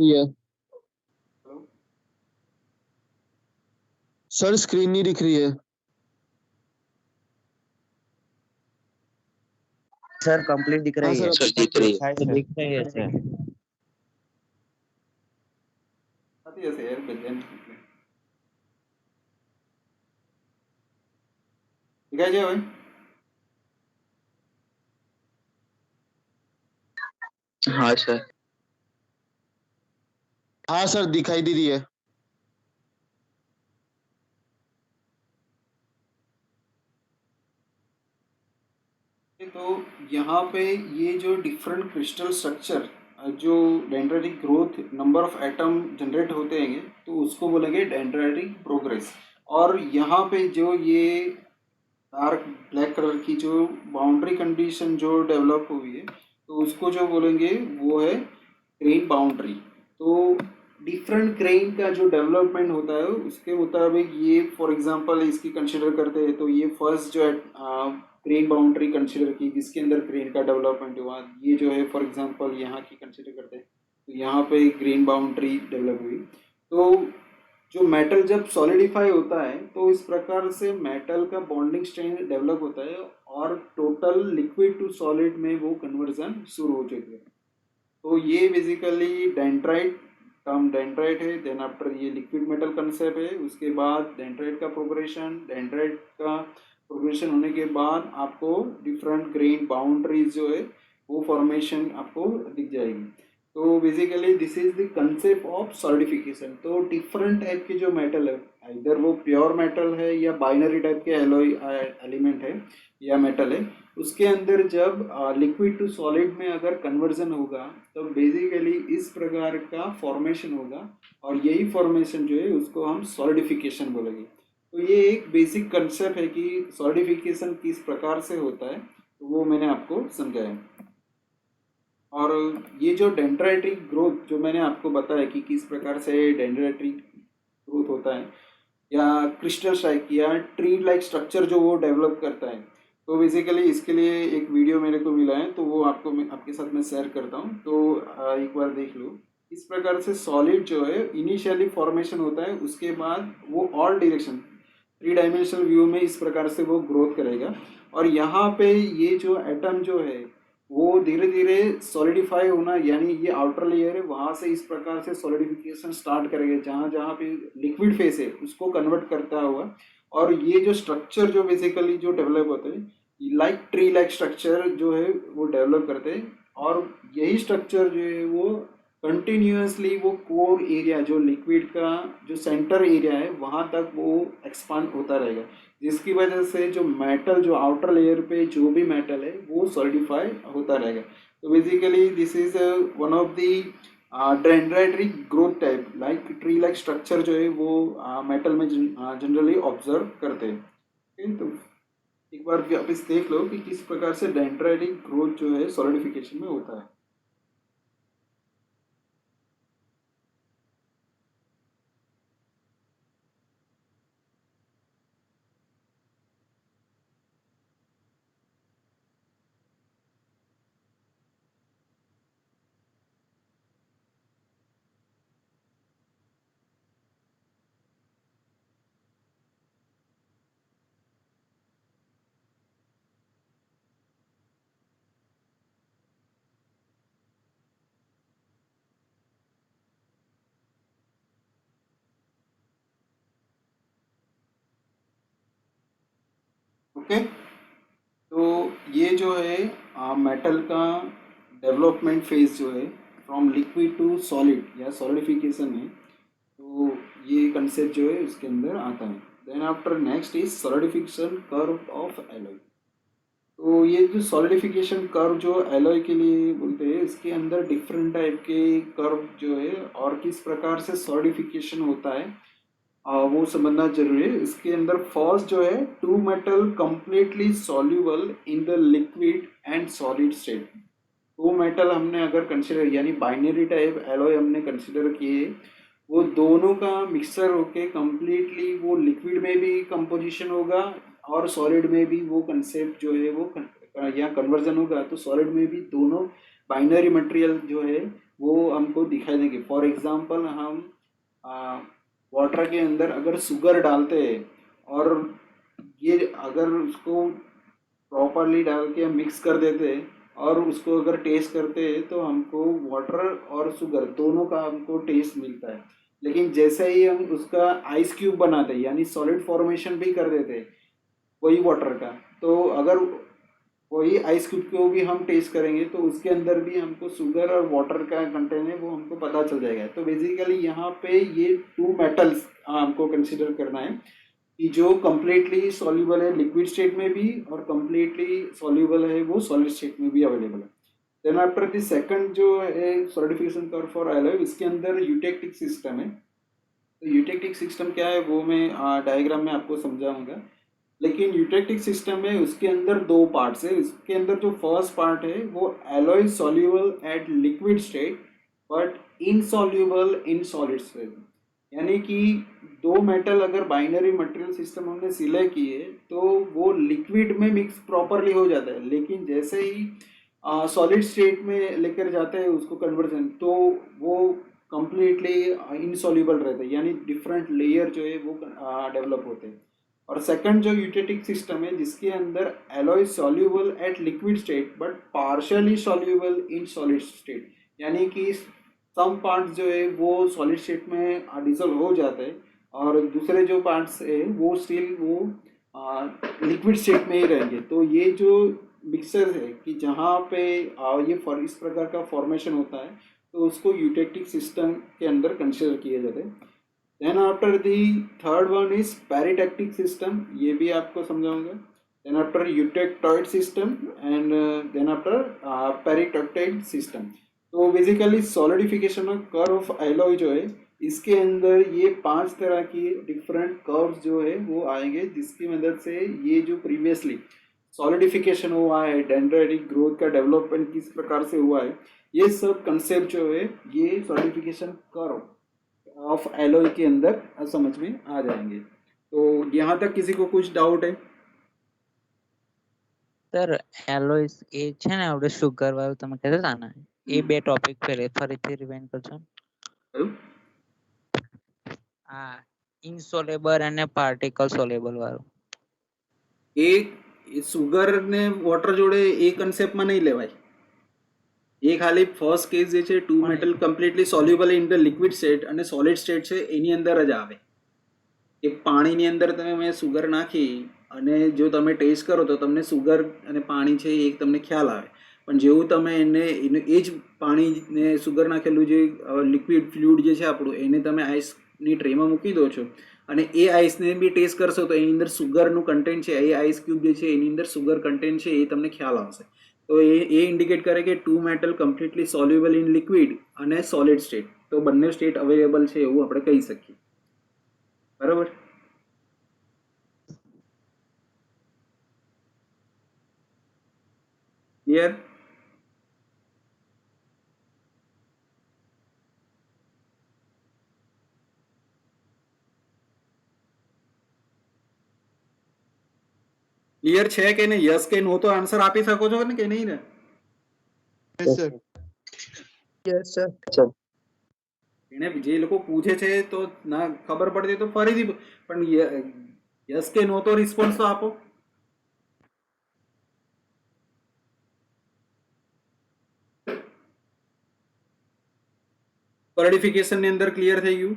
Speaker 3: ये सर स्क्रीन नहीं दिख रही है।
Speaker 2: सर कंप्लीट दिख
Speaker 3: हाँ
Speaker 2: रही
Speaker 3: सर
Speaker 2: है।
Speaker 3: अब
Speaker 4: दिख रही है।
Speaker 2: दिख रही है सर।
Speaker 1: आती है ऐसे यार बदन दिखाई जाए भाई।
Speaker 4: हाँ सर।
Speaker 3: हाँ सर दिखाई दे रही है।
Speaker 1: तो यहाँ पे ये जो डिफरेंट क्रिस्टल स्ट्रक्चर जो dendritic growth number of atom generate होते हैं तो उसको बोलेंगे डेंड्राइटिक प्रोग्रेस। और यहाँ पे जो ये डार्क ब्लैक कलर की जो बाउंड्री कंडीशन जो डेवलप हुई है तो उसको जो बोलेंगे वो है ग्रेन बाउंड्री। तो डिफरेंट ग्रेन का जो डेवलपमेंट होता है उसके मुताबिक ये फॉर एग्जांपल इसकी कंसिडर करते हैं तो ये फर्स्ट जो है ग्रेन बाउंड्री कंसिडर की जिसके अंदर ग्रेन का डेवलपमेंट हुआ, ये जो है फॉर एग्जांपल यहाँ की कंसिडर करते हैं तो यहाँ पे ग्रेन बाउंड्री डेवलप हुई। तो जो मेटल जब सॉलिडिफाई होता है तो इस प्रकार से मेटल का बॉन्डिंग स्ट्रेंथ डेवलप होता है और टोटल लिक्विड टू सॉलिड में वो कन्वर्जन शुरू हो चुकी है। तो ये बेसिकली डेंड्राइट टर्म डेंड्राइट है, देन आफ्टर ये लिक्विड मेटल कंसेप्ट है, उसके बाद डेंड्राइट का प्रोग्रेशन होने के बाद आपको डिफरेंट ग्रेन बाउंड्रीज जो है वो फॉर्मेशन आपको दिख जाएगी। तो basically this is the concept of solidification. तो डिफरेंट टाइप के जो मेटल है इधर वो प्योर मेटल है या बाइनरी टाइप के एलॉय एलिमेंट है या मेटल है, उसके अंदर जब लिक्विड टू सॉलिड में अगर कन्वर्जन होगा तो बेसिकली इस प्रकार का फॉर्मेशन होगा और यही फॉर्मेशन जो है उसको हम सॉलिडिफिकेशन बोलेंगे। तो ये एक बेसिक कंसेप्ट है कि सॉलिडिफिकेशन किस प्रकार से होता है तो वो मैंने आपको समझाया। और ये जो डेंड्राइटिक ग्रोथ जो मैंने आपको बताया कि किस प्रकार से डेंड्राइटिक ग्रोथ होता है या क्रिस्टल स्ट्राइक या ट्री लाइक स्ट्रक्चर जो वो डेवलप करता है, तो बेसिकली इसके लिए एक वीडियो मेरे को मिला है तो वो आपको मैं आपके साथ में शेयर करता हूँ। तो एक बार देख लो। इस प्रकार से सॉलिड जो है इनिशियली फॉर्मेशन होता है, उसके बाद वो ऑल डायरेक्शन 3 डायमेंशनल व्यू में इस प्रकार से वो ग्रोथ करेगा और यहाँ पे ये जो एटम जो है वो धीरे धीरे सॉलिडिफाई होना, यानी ये आउटर लेयर है वहाँ से इस प्रकार से सॉलिडिफिकेशन स्टार्ट करेगा जहाँ जहाँ पे लिक्विड फेस है उसको कन्वर्ट करता हुआ। और ये जो स्ट्रक्चर जो बेसिकली जो डेवलप होते हैं लाइक ट्री लाइक स्ट्रक्चर जो है वो डेवलप करते हैं और यही स्ट्रक्चर जो है वो कंटिन्यूसली वो कोर एरिया जो लिक्विड का जो सेंटर एरिया है वहाँ तक वो एक्सपांड होता रहेगा, जिसकी वजह से जो मेटल जो आउटर लेयर पे जो भी मेटल है वो सॉलिडिफाई होता रहेगा। तो basically this is one of the dendritic growth type like tree like structure जो है वो मेटल में जनरली ऑब्जर्व करते हैं। तो एक बार वापस देख लो कि किस प्रकार से डेंड्राइटिक ग्रोथ जो है सॉलिडिफिकेशन में होता है। ओके, तो ये जो है मेटल का डेवलपमेंट फेज जो है फ्रॉम लिक्विड टू सॉलिड या सॉलिडिफिकेशन है, तो ये कंसेप्ट जो है उसके अंदर आता है। Then after next is solidification curve of alloy. तो ये जो सॉलिडिफिकेशन कर्व जो एलॉय के लिए बोलते हैं, इसके अंदर डिफरेंट टाइप के कर्व जो है और किस प्रकार से सॉलिडिफिकेशन होता है वो समझना जरूरी है। इसके अंदर फर्स्ट जो है two metal completely soluble in the liquid and solid state. Two metal हमने अगर कंसिडर यानी बाइनरी टाइप एलॉय हमने कंसिडर किए, वो दोनों का मिक्सचर होके कंप्लीटली वो लिक्विड में भी कंपोजिशन होगा और सॉलिड में भी वो कंसेप्ट जो है वो या कन्वर्जन होगा, तो सॉलिड में भी दोनों बाइनरी मटेरियल जो है वो हमको दिखाई देंगे। फॉर एग्जांपल हम वाटर के अंदर अगर शुगर डालते हैं और ये अगर उसको प्रॉपरली डाल के हम मिक्स कर देते हैं और उसको अगर टेस्ट करते हैं तो हमको वाटर और शुगर दोनों का हमको टेस्ट मिलता है। लेकिन जैसे ही हम उसका आइस क्यूब बनाते हैं यानी सॉलिड फॉर्मेशन भी कर देते हैं वही वाटर का, तो अगर वही आइस क्यूब को भी हम टेस्ट करेंगे तो उसके अंदर भी हमको शुगर और वाटर का कंटेंट है वो हमको पता चल जाएगा। तो बेसिकली यहाँ पे ये टू मेटल्स हमको कंसिडर करना है कि जो कम्प्लीटली सॉल्यूबल है लिक्विड स्टेट में भी और कम्प्लीटली सॉल्यूबल है वो सॉलिड स्टेट में भी अवेलेबल है। देन आफ्टर द सेकंड जो है सॉलिडिफिकेशन कर्व फॉर एलॉय, इसके अंदर यूटेक्टिक सिस्टम है। तो यूटेक्टिक सिस्टम क्या है वो मैं डायग्राम में आपको समझाऊंगा। लेकिन यूटेक्टिक सिस्टम में उसके अंदर दो पार्ट्स है। इसके अंदर जो फर्स्ट पार्ट है वो alloy soluble at liquid state but insoluble in solid state, यानी कि दो मेटल अगर बाइनरी मटेरियल सिस्टम हमने सिलेक्ट किए तो वो लिक्विड में मिक्स प्रॉपरली हो जाता है, लेकिन जैसे ही सॉलिड स्टेट में लेकर जाते हैं उसको कन्वर्जन, तो वो कंप्लीटली इनसॉल्यूबल रहता है, यानी डिफरेंट लेयर जो है वो डेवलप होते हैं। और सेकंड जो यूटेटिक सिस्टम है जिसके अंदर alloy soluble at liquid state but partially soluble in solid state, यानी कि सम पार्ट्स जो है वो सॉलिड स्टेट में डिसॉल्व हो जाते हैं और दूसरे जो पार्ट्स है वो स्टिल वो लिक्विड स्टेट में ही रहेंगे। तो ये जो मिक्सर है कि जहाँ पे ये इस प्रकार का फॉर्मेशन होता है तो उसको यूटेक्टिक सिस्टम के अंदर कंसिडर किया जाता है। Then after the third one is peritectic system, ये भी आपको समझाऊंगा। Then after eutectoid system and then after peritectoid system. तो basically solidification of curve of alloy जो है इसके अंदर ये 5 तरह की डिफरेंट कर्व्स जो है वो आएंगे, जिसकी मदद से ये जो प्रीवियसली सॉलिडिफिकेशन हुआ है, डेंड्राइटिक ग्रोथ का डेवलपमेंट किस प्रकार से हुआ है, ये सब कंसेप्ट जो है ये सॉलिडिफिकेशन कर्व ऑफ एलॉय के अंदर समझ में आ जाएंगे। तो यहाँ तक किसी को कुछ डाउट है?
Speaker 5: સર એલોયસ એ છે ને આપણે સુગર વાળું તમે કહેતા હતા ને એ બે ટોપિક ફરીથી રિવાઇન્ડ કરજો. હા, ઇનસોલેબલ અને પાર્ટિકલ સોલેબલ વાળું.
Speaker 1: એ સુગર ને વોટર જોડે એ કન્સેપ્ટમાં નહીં લેવાય. એ ખાલી ફર્સ્ટ કેસ જે છે two metal completely soluble in the liquid state અને સોલિડ સ્ટેટ છે એની અંદર જ આવે. એ પાણીની અંદર તમે સુગર નાખી અને જો તમે ટેસ્ટ કરો તો તમને સુગર અને પાણી છે એ તમને ખ્યાલ આવે, પણ જેવું તમે એને એ જ પાણીને સુગર નાખેલું જે લિક્વિડ ફ્લુઇડ જે છે આપણું એને તમે આઈસની ટ્રેમાં મૂકી દો છો અને એ આઈસને બી ટેસ્ટ કરશો તો એની અંદર સુગરનું કન્ટેન્ટ છે, એ આઈસ ક્યુબ જે છે એની અંદર સુગર કન્ટેન્ટ છે એ તમને ખ્યાલ આવશે. તો એ ઇન્ડિકેટ કરે કે two metal completely soluble in liquid અને સોલિડ સ્ટેટ, તો બંને સ્ટેટ અવેલેબલ છે એવું આપણે કહી શકીએ. બરાબર? क्लियर? ક્લિયર છે કે નહીં? યસ કે નો તો આન્સર આપી શકો છો ને કે નહીં ને?
Speaker 3: यस सर
Speaker 2: यस सर
Speaker 1: એને જે લોકો પૂછે છે તો ના ખબર પડતી તો ફરીથી પણ યસ કે નો તો રિસ્પોન્સ તો આપો. સોલિડિફિકેશન ની અંદર ક્લિયર થઈ ગયું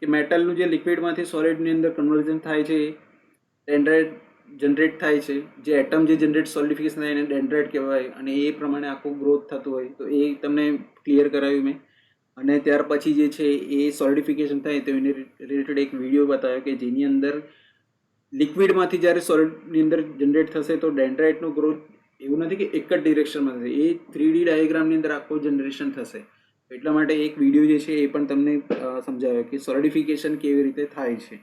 Speaker 1: કે મેટલનું જે લિક્વિડમાંથી સોલિડની અંદર કન્વર્ઝન થાય છે, ડેન્ડ્રાઇટ જનરેટ થાય છે. જે એટમ જે જનરેટ સોલિડિફિકેશન થાય એને ડેન્ડ્રાઇટ કહેવાય અને એ પ્રમાણે આખું ગ્રોથ થતું હોય. તો એ તમને ક્લિયર કરાવ્યું મેં. અને ત્યાર પછી જે છે એ સોલિડિફિકેશન થાય તો એને રિલેટેડ એક વિડીયો બતાવ્યો કે જેની અંદર લિક્વિડમાંથી જ્યારે સોલિડની અંદર જનરેટ થશે તો ડેન્ડ્રાઇટનો ગ્રોથ એવું નથી કે એક જ ડિરેક્શનમાં થશે, એ 3D ડાયાગ્રામની અંદર આખો જનરેશન થશે. એટલા માટે એક વિડીયો જે છે એ પણ તમને સમજાવ્યો કે સોલિડિફિકેશન કેવી રીતે થાય છે.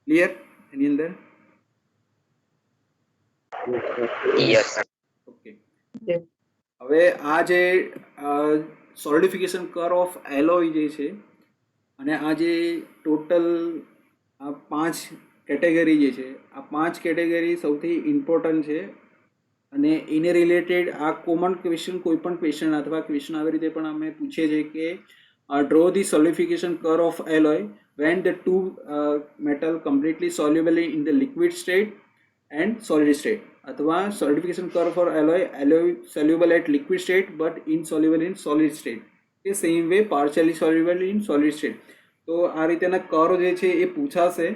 Speaker 1: ક્લિયર એની અંદર?
Speaker 2: Yes
Speaker 1: okay. હવે આ જે સોલિડિફિકેશન કર્વ ઓફ એલોય જે છે અને આ જે ટોટલ આ 5 કેટેગરી જે છે, આ 5 કેટેગરી સૌથી ઇમ્પોર્ટન્ટ છે અને એને રિલેટેડ આ કોમન ક્વેશ્ચન, કોઈ પણ ક્વેશ્ચન અથવા ક્વેશ્ચન આવી રીતે પણ અમે પૂછીએ છીએ કે draw the solidification curve of alloy when the two metal completely soluble in the liquid state and solid state, अथवा solidification curve for alloy soluble at liquid state but insoluble in solid state, the same way partially soluble in solid state. તો આ રીતેના curve જે છે એ પૂછાશે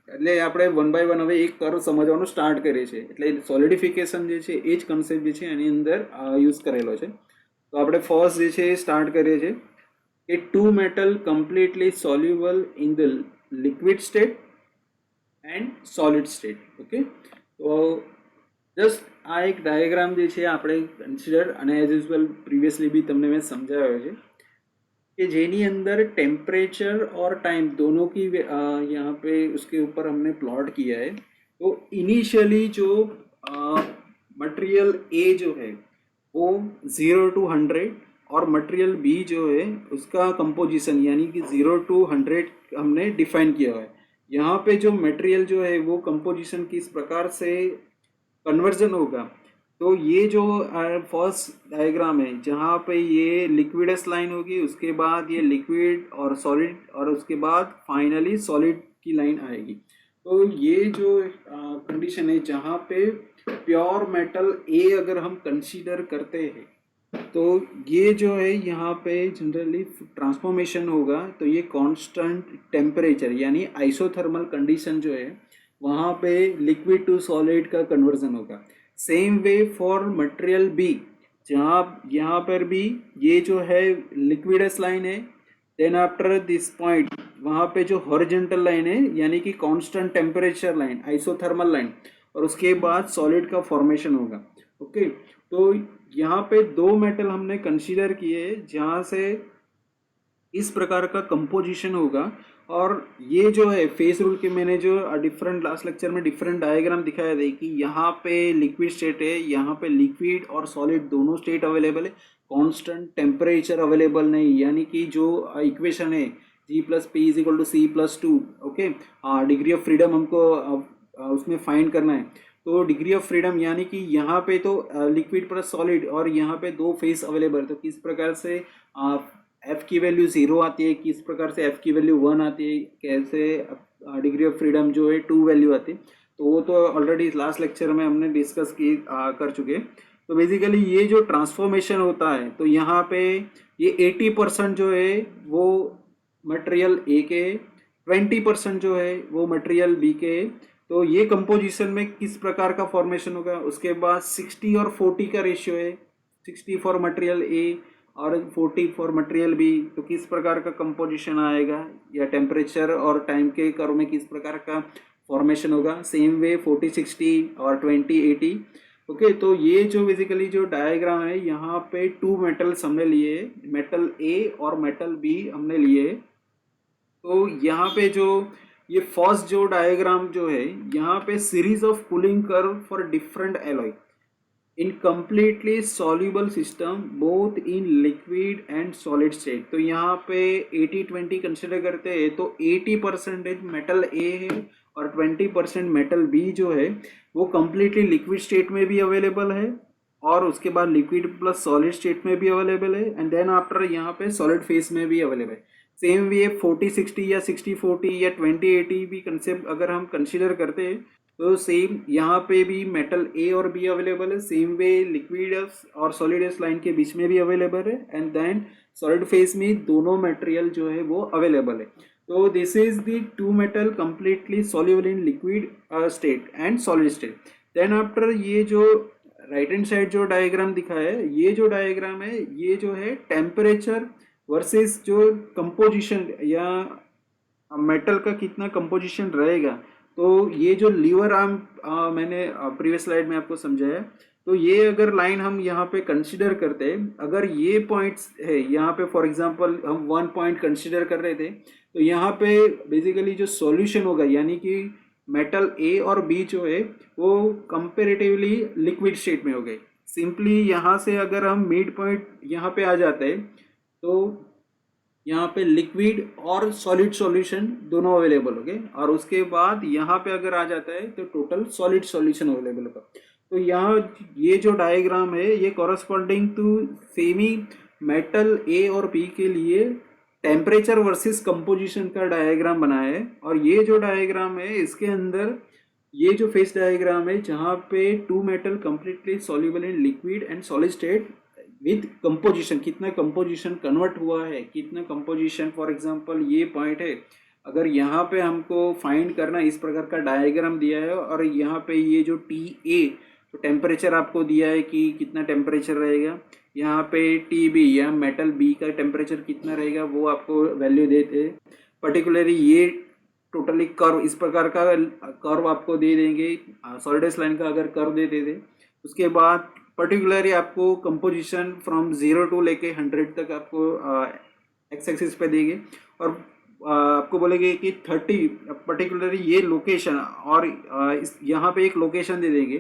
Speaker 1: એટલે આપણે one by one હવે એક curve સમજવાનું સ્ટાર્ટ કરીએ છીએ. એટલે સોલિડિફિકેશન જે છે એ જ કન્સેપ્ટ જે છે એની અંદર યુઝ કરેલો છે. તો આપણે ફર્સ્ટ જે છે એ સ્ટાર્ટ કરીએ છીએ કે two metal completely soluble in the liquid state and solid state. Okay, તો જસ્ટ આ એક ડાયાગ્રામ જે છે આપણે કન્સિડર, અને એઝ યુઝ્યુઅલ प्रीवियसली भी તમને મેં સમજાવ્યો છે कि જેની અંદર टेम्परेचर और टाइम दोनों की यहाँ पे उसके ऊपर हमने प्लॉट किया है. तो इनिशियली जो मटेरियल ए जो है वो 0 to 100 और मटेरियल बी जो है उसका कंपोजिशन यानी कि 0 to 100 हमने डिफाइन किया है. यहाँ पे जो मटेरियल जो है वो कंपोजिशन किस प्रकार से कन्वर्जन होगा, तो ये जो फर्स्ट डायग्राम है जहाँ पे ये लिक्विडस लाइन होगी, उसके बाद ये लिक्विड और सॉलिड, और उसके बाद फाइनली सॉलिड की लाइन आएगी. तो ये जो कंडीशन है जहाँ पे प्योर मेटल ए अगर हम कंसीडर करते हैं तो ये जो है यहाँ पे जनरली ट्रांसफॉर्मेशन होगा. तो ये कांस्टेंट टेम्परेचर यानी आइसोथर्मल कंडीशन जो है वहाँ पे लिक्विड टू सॉलिड का कन्वर्जन होगा. Same way for material B, जहाँ यहाँ पर भी ये जो है लिक्विडस लाइन है, देन आफ्टर दिस पॉइंट वहाँ पे जो हॉरिजॉन्टल लाइन है यानी कि constant temperature line, isothermal line, और उसके बाद सॉलिड का फॉर्मेशन होगा. ओके, तो यहाँ पे दो मेटल हमने कंसीडर किए जहाँ से इस प्रकार का कंपोजिशन होगा. और ये जो है फेस रूल के मैंने जो डिफरेंट लास्ट लेक्चर में डिफरेंट डायग्राम दिखाया था कि यहाँ पे लिक्विड स्टेट है, यहाँ पे लिक्विड और सॉलिड दोनों स्टेट अवेलेबल है, कांस्टेंट टेम्परेचर अवेलेबल नहीं. यानी कि जो इक्वेशन है G+P=C+2, okay, degree of freedom हमको उसमें फाइंड करना है. तो डिग्री ऑफ फ्रीडम यानी कि यहाँ पे तो लिक्विड प्लस सॉलिड और यहाँ पे दो फेस अवेलेबल, तो किस प्रकार से एफ की वैल्यू 0 आती है, किस प्रकार से एफ की वैल्यू 1 आती है, कैसे डिग्री ऑफ फ्रीडम जो है 2 वैल्यू आती है, तो वो तो ऑलरेडी लास्ट लेक्चर में हमने डिस्कस कर चुके. तो बेसिकली ये जो ट्रांसफॉर्मेशन होता है तो यहाँ पे ये 80% जो है वो मटेरियल ए के, 20% जो है वो मटेरियल बी के. तो ये कंपोजिशन में किस प्रकार का फॉर्मेशन होगा. उसके बाद 60 और 40 का रेशियो है, 60 फॉर मटेरियल ए और 40 फॉर मटेरियल बी. तो किस प्रकार का कंपोजिशन आएगा या टेम्परेचर और टाइम के कर्व में किस प्रकार का फॉर्मेशन होगा. सेम वे 40-60 और 20-80. ओके, तो ये जो बेसिकली जो डायग्राम है यहाँ पे टू मेटल्स हमने लिए, मेटल ए और मेटल बी हमने लिए. तो यहाँ पे जो ये फर्स्ट जो डायग्राम जो है यहाँ पे series of cooling curve for different alloy. In completely soluble system both in liquid and solid state। तो यहाँ पे 80-20 कंसिडर करते हैं तो 80% मेटल ए है और 20% मेटल बी जो है वो कम्प्लीटली लिक्विड स्टेट में भी अवेलेबल है और उसके बाद लिक्विड प्लस सॉलिड स्टेट में भी अवेलेबल है एंड देन आफ्टर यहाँ पे सॉलिड फेस में भी अवेलेबल है। सेम वे 40-60 या 60-40 या 20-80 भी कंसेप्ट अगर हम कंसिडर करते हैं तो सेम यहाँ पे भी मेटल ए और बी अवेलेबल है। सेम वे लिक्विड और सॉलिड लाइन के बीच में भी अवेलेबल है एंड देन सॉलिड फेस में दोनों मटेरियल जो है वो अवेलेबल है। तो this is the two metal completely soluble in liquid state and solid state. Then after ये जो राइट हैंड साइड जो डायग्राम दिखाया है, ये जो डायग्राम है ये जो है टेम्परेचर वर्सेस जो कंपोजिशन या मेटल का कितना कंपोजिशन रहेगा। तो ये जो लीवर आर्म मैंने प्रीवियस स्लाइड में आपको समझाया, तो ये अगर लाइन हम यहाँ पे कंसिडर करते हैं, अगर ये पॉइंट्स है यहाँ पे फॉर एग्जांपल हम 1 पॉइंट कंसिडर कर रहे थे तो यहाँ पे बेसिकली जो सॉल्यूशन होगा यानी कि मेटल ए और बी जो है वो कंपेरेटिवली लिक्विड स्टेट में हो गए। सिंपली यहाँ से अगर हम मिड पॉइंट यहाँ पे आ जाते हैं तो यहाँ पे लिक्विड और सॉलिड सॉल्यूशन दोनों अवेलेबल हो गए और उसके बाद यहाँ पे अगर आ जाता है तो टोटल सॉलिड सॉल्यूशन अवेलेबल होगा। तो यहाँ ये जो डायग्राम है ये कॉरस्पॉन्डिंग टू सेमी मेटल ए और बी के लिए टेम्परेचर वर्सेस कंपोजिशन का डायग्राम बनाया है। और ये जो डायग्राम है इसके अंदर ये जो फेस डायग्राम है जहाँ पे two metal completely soluble in liquid and solid state with composition, कितना कंपोजिशन कन्वर्ट हुआ है, कितना कंपोजिशन फॉर एग्जांपल ये पॉइंट है, अगर यहाँ पे हमको फाइंड करना इस प्रकार का डायग्राम दिया है और यहाँ पे ये जो टी ए तो टेम्परेचर आपको दिया है कि कितना टेम्परेचर रहेगा, यहाँ पे टी बी या मेटल बी का टेम्परेचर कितना रहेगा वो आपको वैल्यू देते हैं। पर्टिकुलरली ये टोटली कर्व इस प्रकार का कर्व आपको दे देंगे, सॉलिड लाइन का अगर कर्व दे देते उसके बाद पर्टिकुलरली आपको कंपोजिशन फ्रॉम 0 टू लेके 100 तक आपको एक्स एक्सिस पे देंगे और आपको बोलेंगे कि 30 पर्टिकुलरली ये लोकेशन और यहाँ पे एक लोकेशन दे देंगे।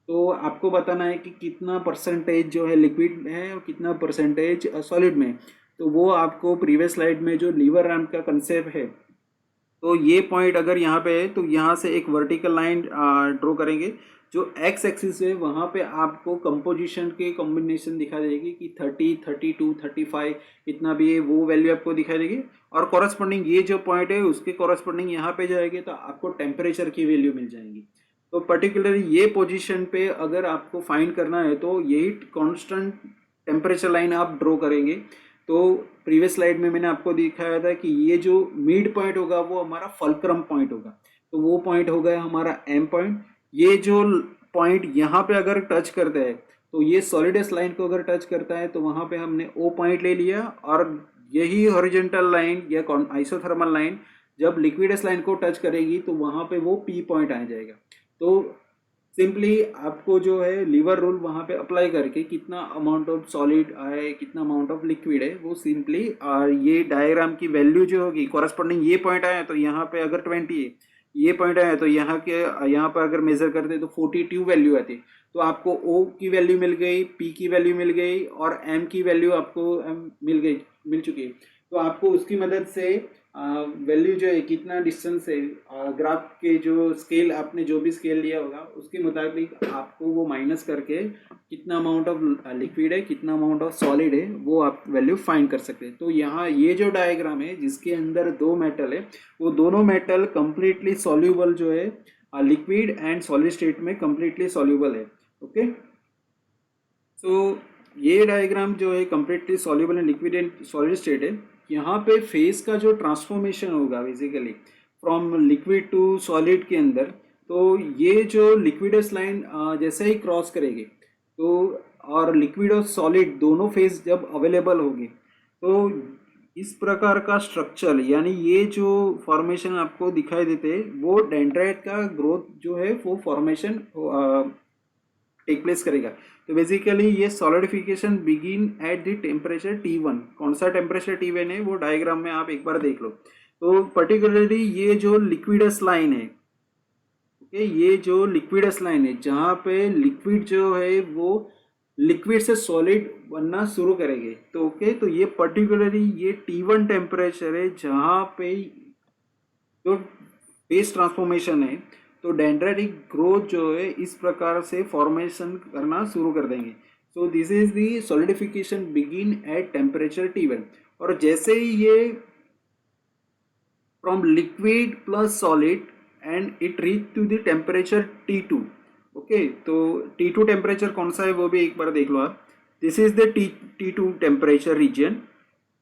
Speaker 1: तो आपको बताना है कि कितना परसेंटेज जो है लिक्विड है और कितना परसेंटेज सॉलिड में। तो वो आपको प्रीवियस स्लाइड में जो लीवर रैम्प का कंसेप्ट है, तो ये पॉइंट अगर यहाँ पे है तो यहाँ से एक वर्टिकल लाइन ड्रॉ करेंगे जो एक्स एक्सिस है वहाँ पे आपको कंपोजिशन के कॉम्बिनेशन दिखा देगी कि 30, 32, 35 इतना भी है वो वैल्यू आपको दिखा देगी और कॉरस्पॉन्डिंग ये जो पॉइंट है उसके कॉरस्पॉन्डिंग यहाँ पे जाएगी तो आपको टेम्परेचर की वैल्यू मिल जाएंगी। तो पर्टिकुलरली ये पोजीशन पे अगर आपको फाइंड करना है तो यही कांस्टेंट टेम्परेचर लाइन आप ड्रॉ करेंगे। तो प्रीवियस स्लाइड में मैंने आपको दिखाया था कि ये जो मिड पॉइंट होगा वो हमारा फल्क्रम पॉइंट होगा, तो वो पॉइंट होगा हमारा एम पॉइंट। ये जो पॉइंट यहाँ पे अगर टच करता है तो ये सॉलिडस लाइन को अगर टच करता है तो वहाँ पे हमने ओ पॉइंट ले लिया और यही हॉरिजॉन्टल लाइन या आइसोथर्मल लाइन जब लिक्विडस लाइन को टच करेगी तो वहाँ पे वो पी पॉइंट आ जाएगा। तो सिंपली आपको जो है लीवर रूल वहाँ पे अप्लाई करके कितना अमाउंट ऑफ सॉलिड है कितना अमाउंट ऑफ लिक्विड है वो सिंपली ये डायग्राम की वैल्यू जो होगी कॉरस्पॉन्डिंग ये पॉइंट आया तो यहाँ पे अगर 20 है, ये पॉइंट आया तो यहाँ पर अगर मेजर करते तो 42 वैल्यू आती, तो आपको ओ की वैल्यू मिल गई, पी की वैल्यू मिल गई और एम की वैल्यू आपको मिल चुकी है। तो आपको उसकी मदद से वैल्यू जो है कितना डिस्टेंस है ग्राफ के जो स्केल आपने जो भी स्केल लिया होगा उसके मुताबिक आपको वो माइनस करके कितना अमाउंट ऑफ लिक्विड है कितना अमाउंट ऑफ सॉलिड है वो आप वैल्यू फाइंड कर सकते हैं। तो यहाँ ये जो डायग्राम है जिसके अंदर दो मेटल है वो दोनों मेटल कंप्लीटली सॉल्यूबल जो है लिक्विड एंड सॉलिड स्टेट में कंप्लीटली सॉल्यूबल है। ओके, सो ये डायग्राम जो है completely soluble and liquid and solid state है। यहाँ पे फेस का जो ट्रांसफॉर्मेशन होगा basically from liquid to solid के अंदर, तो ये जो लिक्विडस लाइन जैसे ही क्रॉस करेगी तो और लिक्विड और सॉलिड दोनों फेस जब अवेलेबल होगी तो इस प्रकार का स्ट्रक्चर यानी ये जो फॉर्मेशन आपको दिखाई देते हैं वो डेंड्राइट का ग्रोथ जो है वो फॉर्मेशन टेक प्लेस करेगा। तो बेसिकली ये solidification begin at the temperature T1। कौन सा टेम्परेचर T1 है वो डायग्राम में आप एक बार देख लो। तो पर्टिकुलरली ये जो लिक्विडस लाइन है ओके, ये जो लिक्विडस लाइन है जहाँ पे लिक्विड जो है वो लिक्विड से सॉलिड बनना शुरू करेंगे, तो ओके, तो ये पर्टिकुलरली ये T1 टेम्परेचर है जहाँ पे जो फेस ट्रांसफॉर्मेशन है, तो डेंड्राइटिक ग्रोथ जो है इस प्रकार से फॉर्मेशन करना शुरू कर देंगे। So this is the solidification begin at temperature T1। और जैसे ही ये from liquid plus solid and it reach to the temperature T2। Okay, तो T2 टेम्परेचर कौन सा है वो भी एक बार देख लो आप। This is the T2 temperature region,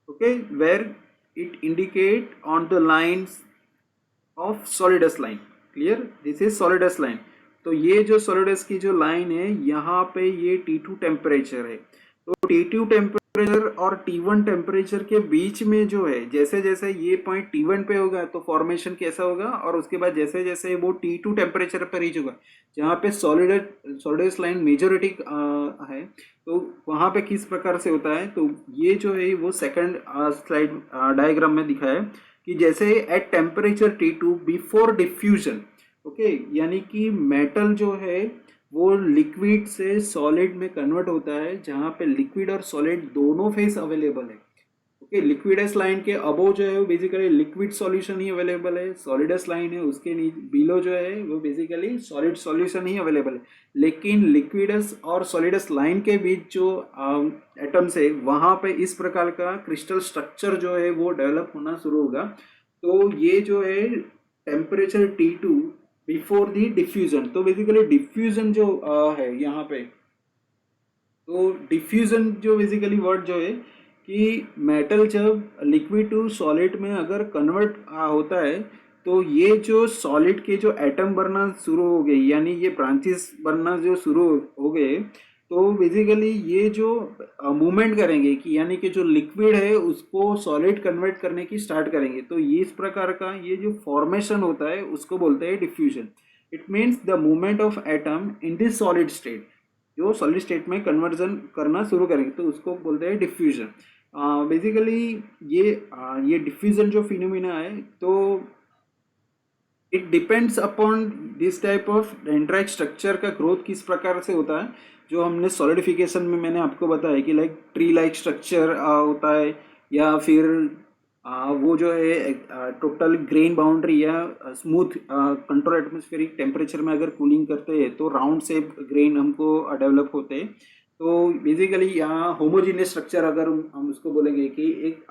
Speaker 1: okay, where it indicate on the lines of solidus line. Clear, this is solidus line. तो ये जो सॉलिडस की जो लाइन है यहाँ पे ये T2 टेम्परेचर है। तो T2 टेम्परेचर और T1 टेम्परेचर के बीच में जो है, जैसे जैसे ये पॉइंट T1 पे होगा तो फॉर्मेशन कैसा होगा, और उसके बाद जैसे जैसे वो T2 टेम्परेचर पर रीच होगा जहाँ पे सॉलिडस लाइन मेजोरिटी है, तो वहाँ पे किस प्रकार से होता है। तो ये जो है वो सेकंड स्लाइड डायग्राम में दिखाया है कि जैसे at temperature T2 before diffusion, okay, यानी कि मेटल जो है वो लिक्विड से सॉलिड में कन्वर्ट होता है जहाँ पे लिक्विड और सॉलिड दोनों फेस अवेलेबल है। ओके, लिक्विडस लाइन के अबो जो है वो बेसिकली लिक्विड सॉल्यूशन ही अवेलेबल है, सॉलिडस लाइन है उसके बिलो जो है वो बेसिकली सॉलिड सॉल्यूशन ही अवेलेबल है। लेकिन लिक्विडस और सॉलिडस लाइन के बीच जो एटम्स है वहाँ पे इस प्रकार का क्रिस्टल स्ट्रक्चर जो है वो डेवलप होना शुरू होगा। तो ये जो है temperature T2 before the diffusion. तो बेसिकली डिफ्यूजन जो है यहाँ पे, तो डिफ्यूजन जो बेसिकली वर्ड जो है कि मेटल जब लिक्विड टू सॉलिड में अगर कन्वर्ट होता है तो ये जो सॉलिड के जो एटम बनना शुरू हो गए, यानी ये ब्रांचेस बनना जो शुरू हो गए, तो बेसिकली ये जो मूवमेंट करेंगे कि यानी कि जो लिक्विड है उसको सॉलिड कन्वर्ट करने की स्टार्ट करेंगे, तो ये इस प्रकार का ये जो फॉर्मेशन होता है उसको बोलते हैं diffusion. It means the movement of atom in this solid state, जो सॉलिड स्टेट में कन्वर्जन करना शुरू करेंगे तो उसको बोलते हैं डिफ्यूजन। बेसिकली ये डिफ्यूजन जो फिनोमिना है, तो it depends upon this type of dendrite structure का ग्रोथ किस प्रकार से होता है, जो हमने सॉलिडिफिकेशन में मैंने आपको बताया कि लाइक ट्री लाइक स्ट्रक्चर होता है, या फिर वो जो है टोटल ग्रेन बाउंड्री या स्मूथ कंट्रोल एटमॉस्फेरिक टेम्परेचर में अगर कूलिंग करते हैं तो राउंड शेप ग्रेन हमको डेवलप होते हैं। तो बेसिकली यहाँ होमोजीनियस स्ट्रक्चर अगर हम उसको बोलेंगे कि एक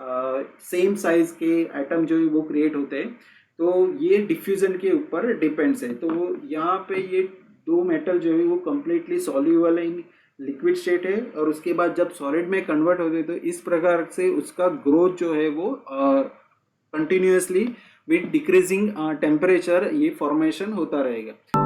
Speaker 1: सेम साइज के एटम जो है वो क्रिएट होते हैं, तो ये डिफ्यूजन के ऊपर डिपेंड्स है। तो यहाँ पे ये दो मेटल जो है वो completely soluble in liquid state है, और उसके बाद जब सॉलिड में कन्वर्ट होते हैं तो इस प्रकार से उसका ग्रोथ जो है वो कंटिन्यूसली विद डिक्रीजिंग टेम्परेचर ये फॉर्मेशन होता रहेगा।